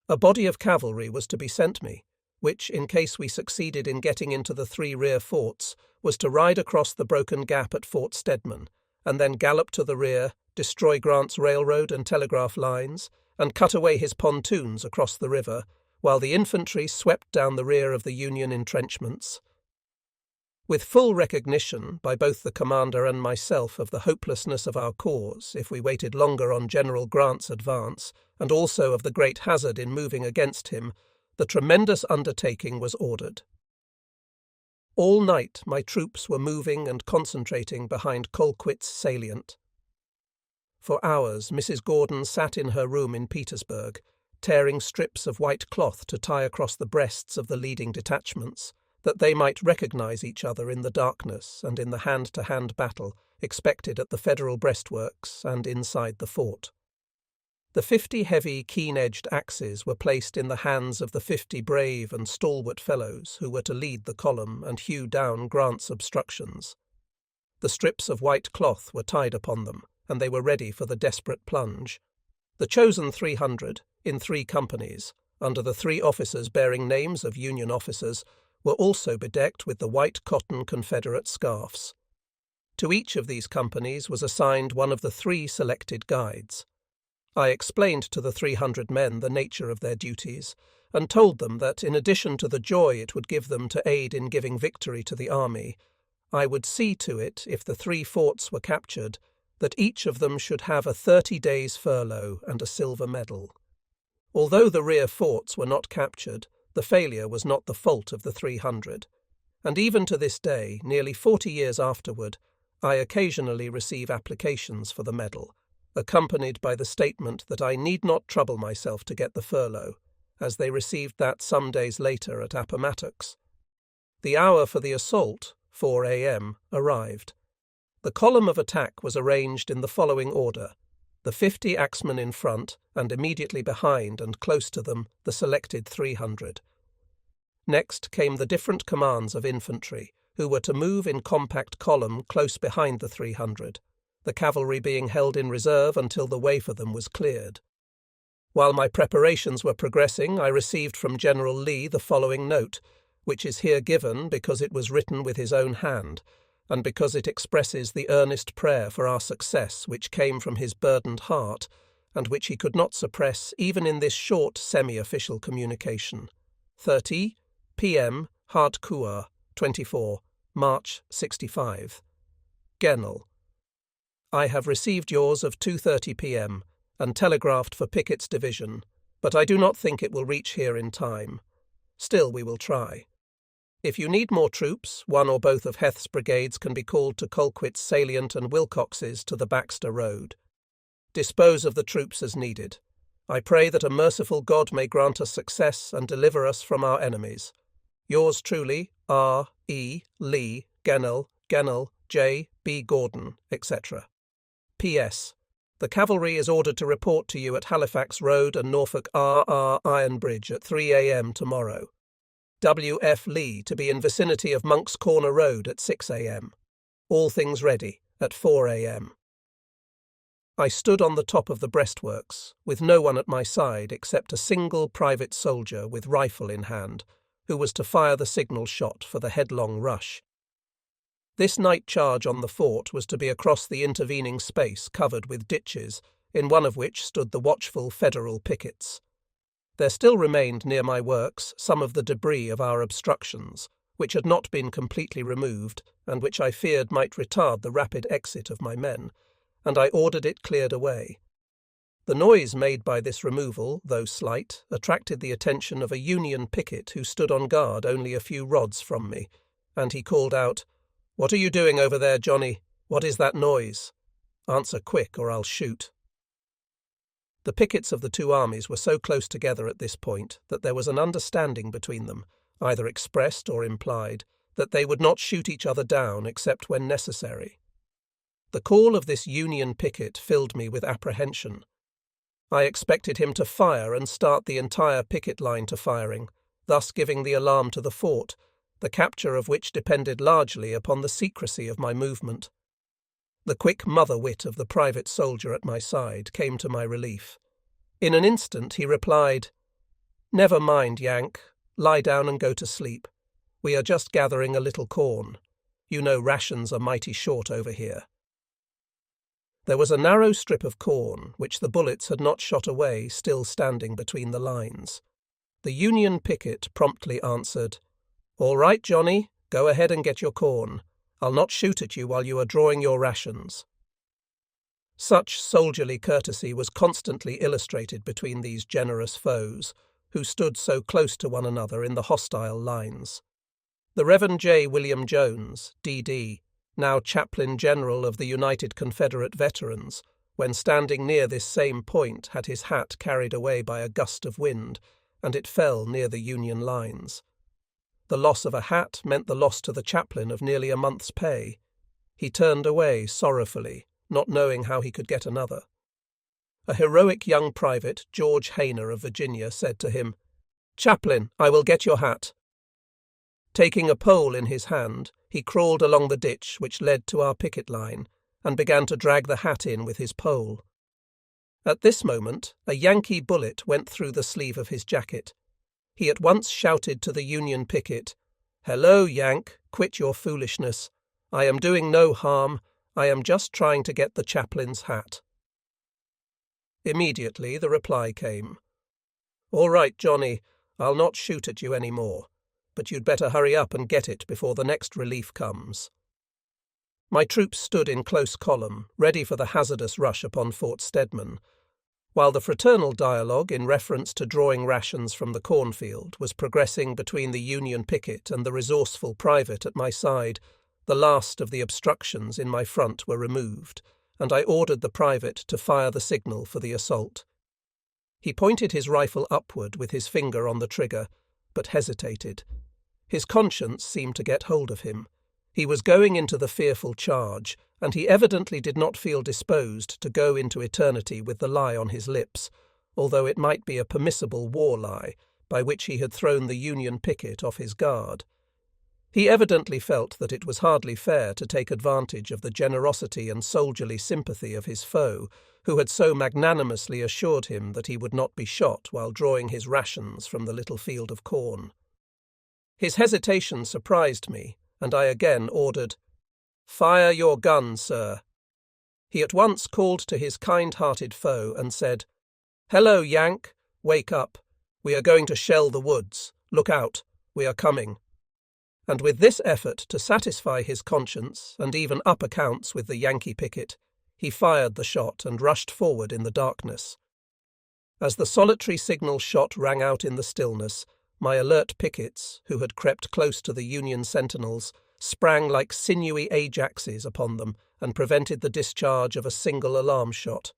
A body of cavalry was to be sent me, which, in case we succeeded in getting into the 3 rear forts, was to ride across the broken gap at Fort Stedman, and then gallop to the rear, destroy Grant's railroad and telegraph lines, and cut away his pontoons across the river, while the infantry swept down the rear of the Union entrenchments. With full recognition by both the commander and myself of the hopelessness of our cause if we waited longer on General Grant's advance, and also of the great hazard in moving against him, the tremendous undertaking was ordered. All night my troops were moving and concentrating behind Colquitt's salient. For hours Mrs. Gordon sat in her room in Petersburg, tearing strips of white cloth to tie across the breasts of the leading detachments, that they might recognize each other in the darkness and in the hand-to-hand battle expected at the Federal breastworks and inside the fort. The 50 heavy, keen-edged axes were placed in the hands of the 50 brave and stalwart fellows who were to lead the column and hew down Grant's obstructions. The strips of white cloth were tied upon them, and they were ready for the desperate plunge. The chosen 300, in 3 companies, under the 3 officers bearing names of Union officers, were also bedecked with the white cotton Confederate scarfs. To each of these companies was assigned one of the 3 selected guides. I explained to the 300 men the nature of their duties, and told them that in addition to the joy it would give them to aid in giving victory to the army, I would see to it, if the 3 forts were captured, that each of them should have a 30 days' furlough and a silver medal. Although the rear forts were not captured, the failure was not the fault of the 300, and even to this day, nearly 40 years afterward, I occasionally receive applications for the medal, accompanied by the statement that I need not trouble myself to get the furlough, as they received that some days later at Appomattox. The hour for the assault, 4 a.m., arrived. The column of attack was arranged in the following order: the 50 axemen in front, and immediately behind and close to them the selected 300. Next came the different commands of infantry, who were to move in compact column close behind the 300, the cavalry being held in reserve until the way for them was cleared. While my preparations were progressing, I received from General Lee the following note, which is here given because it was written with his own hand, and because it expresses the earnest prayer for our success which came from his burdened heart, and which he could not suppress even in this short semi-official communication. 30 p.m. Hardcourt, 24, March 65. Gennell. I have received yours of 2:30 p.m. and telegraphed for Pickett's division, but I do not think it will reach here in time. Still, we will try. If you need more troops, one or both of Heth's brigades can be called to Colquitt's salient and Wilcox's to the Baxter Road. Dispose of the troops as needed. I pray that a merciful God may grant us success and deliver us from our enemies. Yours truly, R. E. Lee, Gennell, J. B. Gordon, etc. P.S. The cavalry is ordered to report to you at Halifax Road and Norfolk R. Iron Bridge at 3 a.m. tomorrow. W. F. Lee to be in vicinity of Monk's Corner Road at 6 a.m. All things ready at 4 a.m. I stood on the top of the breastworks, with no one at my side except a single private soldier with rifle in hand, who was to fire the signal shot for the headlong rush. This night charge on the fort was to be across the intervening space covered with ditches, in one of which stood the watchful Federal pickets. There still remained near my works some of the debris of our obstructions, which had not been completely removed, and which I feared might retard the rapid exit of my men, and I ordered it cleared away. The noise made by this removal, though slight, attracted the attention of a Union picket who stood on guard only a few rods from me, and he called out, "What are you doing over there, Johnny? What is that noise? Answer quick, or I'll shoot." The pickets of the two armies were so close together at this point that there was an understanding between them, either expressed or implied, that they would not shoot each other down except when necessary. The call of this Union picket filled me with apprehension. I expected him to fire and start the entire picket line to firing, thus giving the alarm to the fort, the capture of which depended largely upon the secrecy of my movement. The quick mother-wit of the private soldier at my side came to my relief. In an instant he replied, "Never mind, Yank. Lie down and go to sleep. We are just gathering a little corn. You know rations are mighty short over here." There was a narrow strip of corn, which the bullets had not shot away, still standing between the lines. The Union picket promptly answered, "All right, Johnny, go ahead and get your corn. I'll not shoot at you while you are drawing your rations." Such soldierly courtesy was constantly illustrated between these generous foes, who stood so close to one another in the hostile lines. The Rev. J. William Jones, D.D., now Chaplain General of the United Confederate Veterans, when standing near this same point had his hat carried away by a gust of wind, and it fell near the Union lines. The loss of a hat meant the loss to the chaplain of nearly a month's pay. He turned away sorrowfully, not knowing how he could get another. A heroic young private, George Hayner of Virginia, said to him, "Chaplain, I will get your hat." Taking a pole in his hand, he crawled along the ditch which led to our picket line, and began to drag the hat in with his pole. At this moment, a Yankee bullet went through the sleeve of his jacket. He at once shouted to the Union picket, "Hello, Yank, quit your foolishness. I am doing no harm. I am just trying to get the chaplain's hat." Immediately the reply came. "All right, Johnny, I'll not shoot at you any more, but you'd better hurry up and get it before the next relief comes." My troops stood in close column, ready for the hazardous rush upon Fort Stedman, while the fraternal dialogue in reference to drawing rations from the cornfield was progressing between the Union picket and the resourceful private at my side. The last of the obstructions in my front were removed, and I ordered the private to fire the signal for the assault. He pointed his rifle upward with his finger on the trigger, but hesitated. His conscience seemed to get hold of him. He was going into the fearful charge, and he evidently did not feel disposed to go into eternity with the lie on his lips, although it might be a permissible war lie, by which he had thrown the Union picket off his guard. He evidently felt that it was hardly fair to take advantage of the generosity and soldierly sympathy of his foe, who had so magnanimously assured him that he would not be shot while drawing his rations from the little field of corn. His hesitation surprised me, and I again ordered, "Fire your gun, sir." He at once called to his kind-hearted foe and said, "Hello, Yank, wake up. We are going to shell the woods. Look out, we are coming." And with this effort to satisfy his conscience and even up accounts with the Yankee picket, he fired the shot and rushed forward in the darkness. As the solitary signal shot rang out in the stillness, my alert pickets, who had crept close to the Union sentinels, sprang like sinewy Ajaxes upon them and prevented the discharge of a single alarm shot.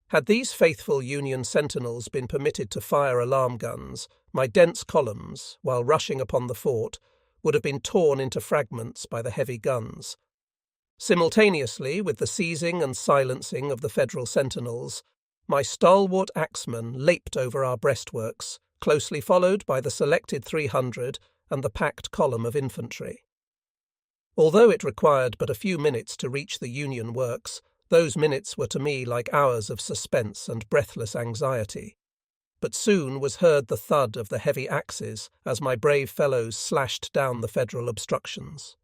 Had these faithful Union sentinels been permitted to fire alarm guns, my dense columns, while rushing upon the fort, would have been torn into fragments by the heavy guns. Simultaneously with the seizing and silencing of the Federal sentinels, my stalwart axemen leaped over our breastworks, closely followed by the selected 300 and the packed column of infantry. Although it required but a few minutes to reach the Union works, those minutes were to me like hours of suspense and breathless anxiety. But soon was heard the thud of the heavy axes as my brave fellows slashed down the Federal obstructions.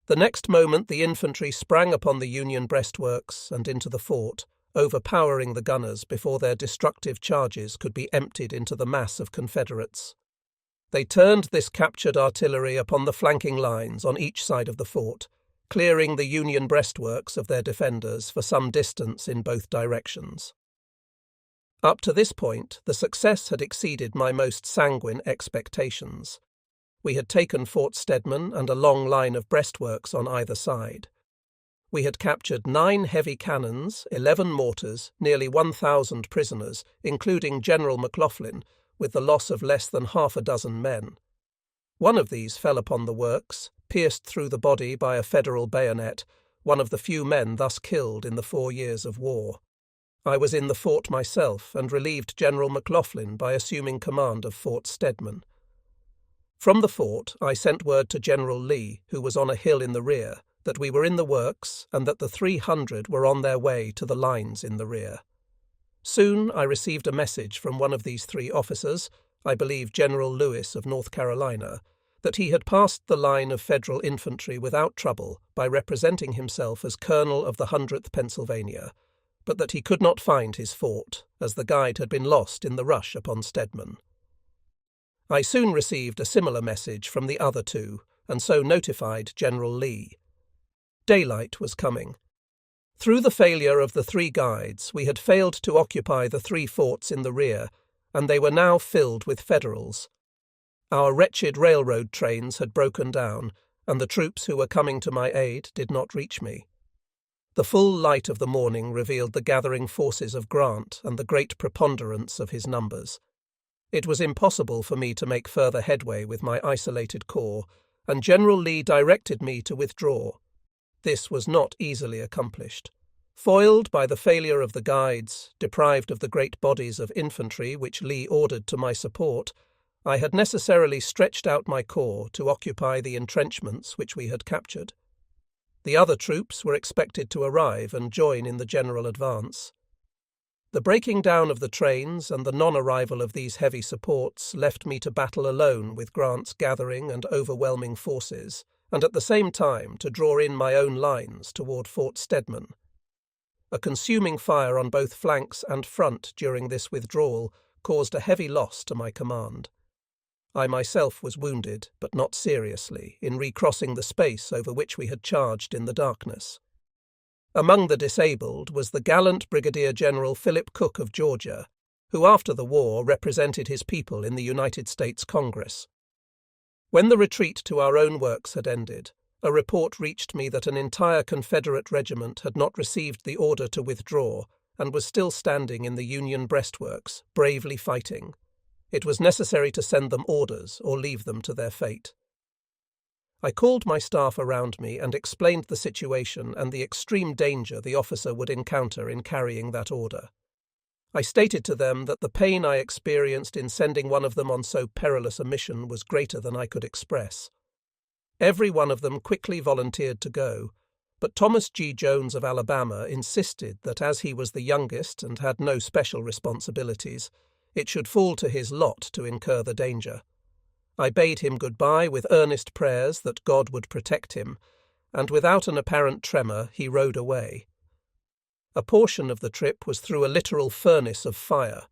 The next moment the infantry sprang upon the Union breastworks and into the fort, overpowering the gunners before their destructive charges could be emptied into the mass of Confederates. They turned this captured artillery upon the flanking lines on each side of the fort, clearing the Union breastworks of their defenders for some distance in both directions. Up to this point, the success had exceeded my most sanguine expectations. We had taken Fort Stedman and a long line of breastworks on either side. We had captured 9 heavy cannons, 11 mortars, nearly 1,000 prisoners, including General McLaughlin, with the loss of less than half a dozen men. One of these fell upon the works, pierced through the body by a Federal bayonet, one of the few men thus killed in the 4 years of war. I was in the fort myself and relieved General McLaughlin by assuming command of Fort Stedman. From the fort I sent word to General Lee, who was on a hill in the rear, that we were in the works and that the 300 were on their way to the lines in the rear. Soon I received a message from one of these 3 officers, I believe General Lewis of North Carolina, that he had passed the line of Federal infantry without trouble by representing himself as Colonel of the 100th Pennsylvania, but that he could not find his fort, as the guide had been lost in the rush upon Stedman. I soon received a similar message from the other 2, and so notified General Lee. Daylight was coming. Through the failure of the 3 guides, we had failed to occupy the 3 forts in the rear, and they were now filled with Federals. Our wretched railroad trains had broken down, and the troops who were coming to my aid did not reach me. The full light of the morning revealed the gathering forces of Grant and the great preponderance of his numbers. It was impossible for me to make further headway with my isolated corps, and General Lee directed me to withdraw. This was not easily accomplished. Foiled by the failure of the guides, deprived of the great bodies of infantry which Lee ordered to my support, I had necessarily stretched out my corps to occupy the entrenchments which we had captured. The other troops were expected to arrive and join in the general advance. The breaking down of the trains and the non-arrival of these heavy supports left me to battle alone with Grant's gathering and overwhelming forces, and at the same time to draw in my own lines toward Fort Stedman. A consuming fire on both flanks and front during this withdrawal caused a heavy loss to my command. I myself was wounded, but not seriously, in recrossing the space over which we had charged in the darkness. Among the disabled was the gallant Brigadier General Philip Cook of Georgia, who after the war represented his people in the United States Congress. When the retreat to our own works had ended, a report reached me that an entire Confederate regiment had not received the order to withdraw and was still standing in the Union breastworks, bravely fighting. It was necessary to send them orders or leave them to their fate. I called my staff around me and explained the situation and the extreme danger the officer would encounter in carrying that order. I stated to them that the pain I experienced in sending one of them on so perilous a mission was greater than I could express. Every one of them quickly volunteered to go, but Thomas G. Jones of Alabama insisted that as he was the youngest and had no special responsibilities, it should fall to his lot to incur the danger. I bade him goodbye with earnest prayers that God would protect him, and without an apparent tremor he rode away. A portion of the trip was through a literal furnace of fire,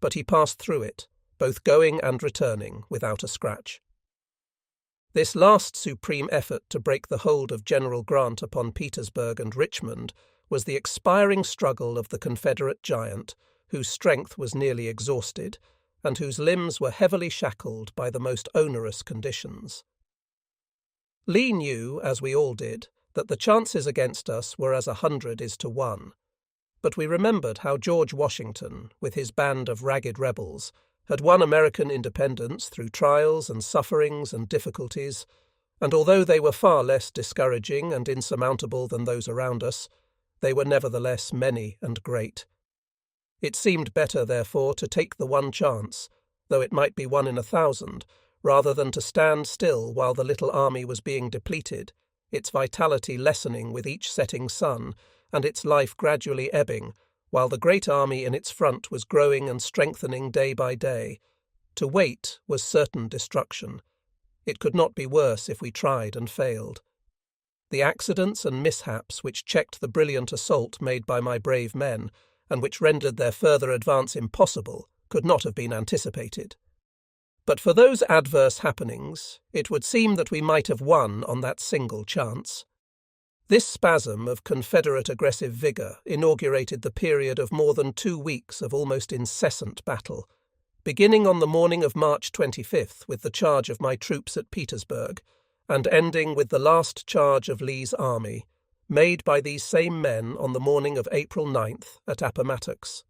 but he passed through it, both going and returning, without a scratch. This last supreme effort to break the hold of General Grant upon Petersburg and Richmond was the expiring struggle of the Confederate giant, whose strength was nearly exhausted, and whose limbs were heavily shackled by the most onerous conditions. Lee knew, as we all did, that the chances against us were as 100 is to 1. But we remembered how George Washington, with his band of ragged rebels, had won American independence through trials and sufferings and difficulties, and although they were far less discouraging and insurmountable than those around us, they were nevertheless many and great. It seemed better, therefore, to take the one chance, though it might be 1 in 1,000, rather than to stand still while the little army was being depleted, its vitality lessening with each setting sun, and its life gradually ebbing, while the great army in its front was growing and strengthening day by day. To wait was certain destruction. It could not be worse if we tried and failed. The accidents and mishaps which checked the brilliant assault made by my brave men, and which rendered their further advance impossible, could not have been anticipated. But for those adverse happenings, it would seem that we might have won on that single chance. This spasm of Confederate aggressive vigour inaugurated the period of more than 2 weeks of almost incessant battle, beginning on the morning of March 25th with the charge of my troops at Petersburg, and ending with the last charge of Lee's army, made by these same men on the morning of April 9th at Appomattox.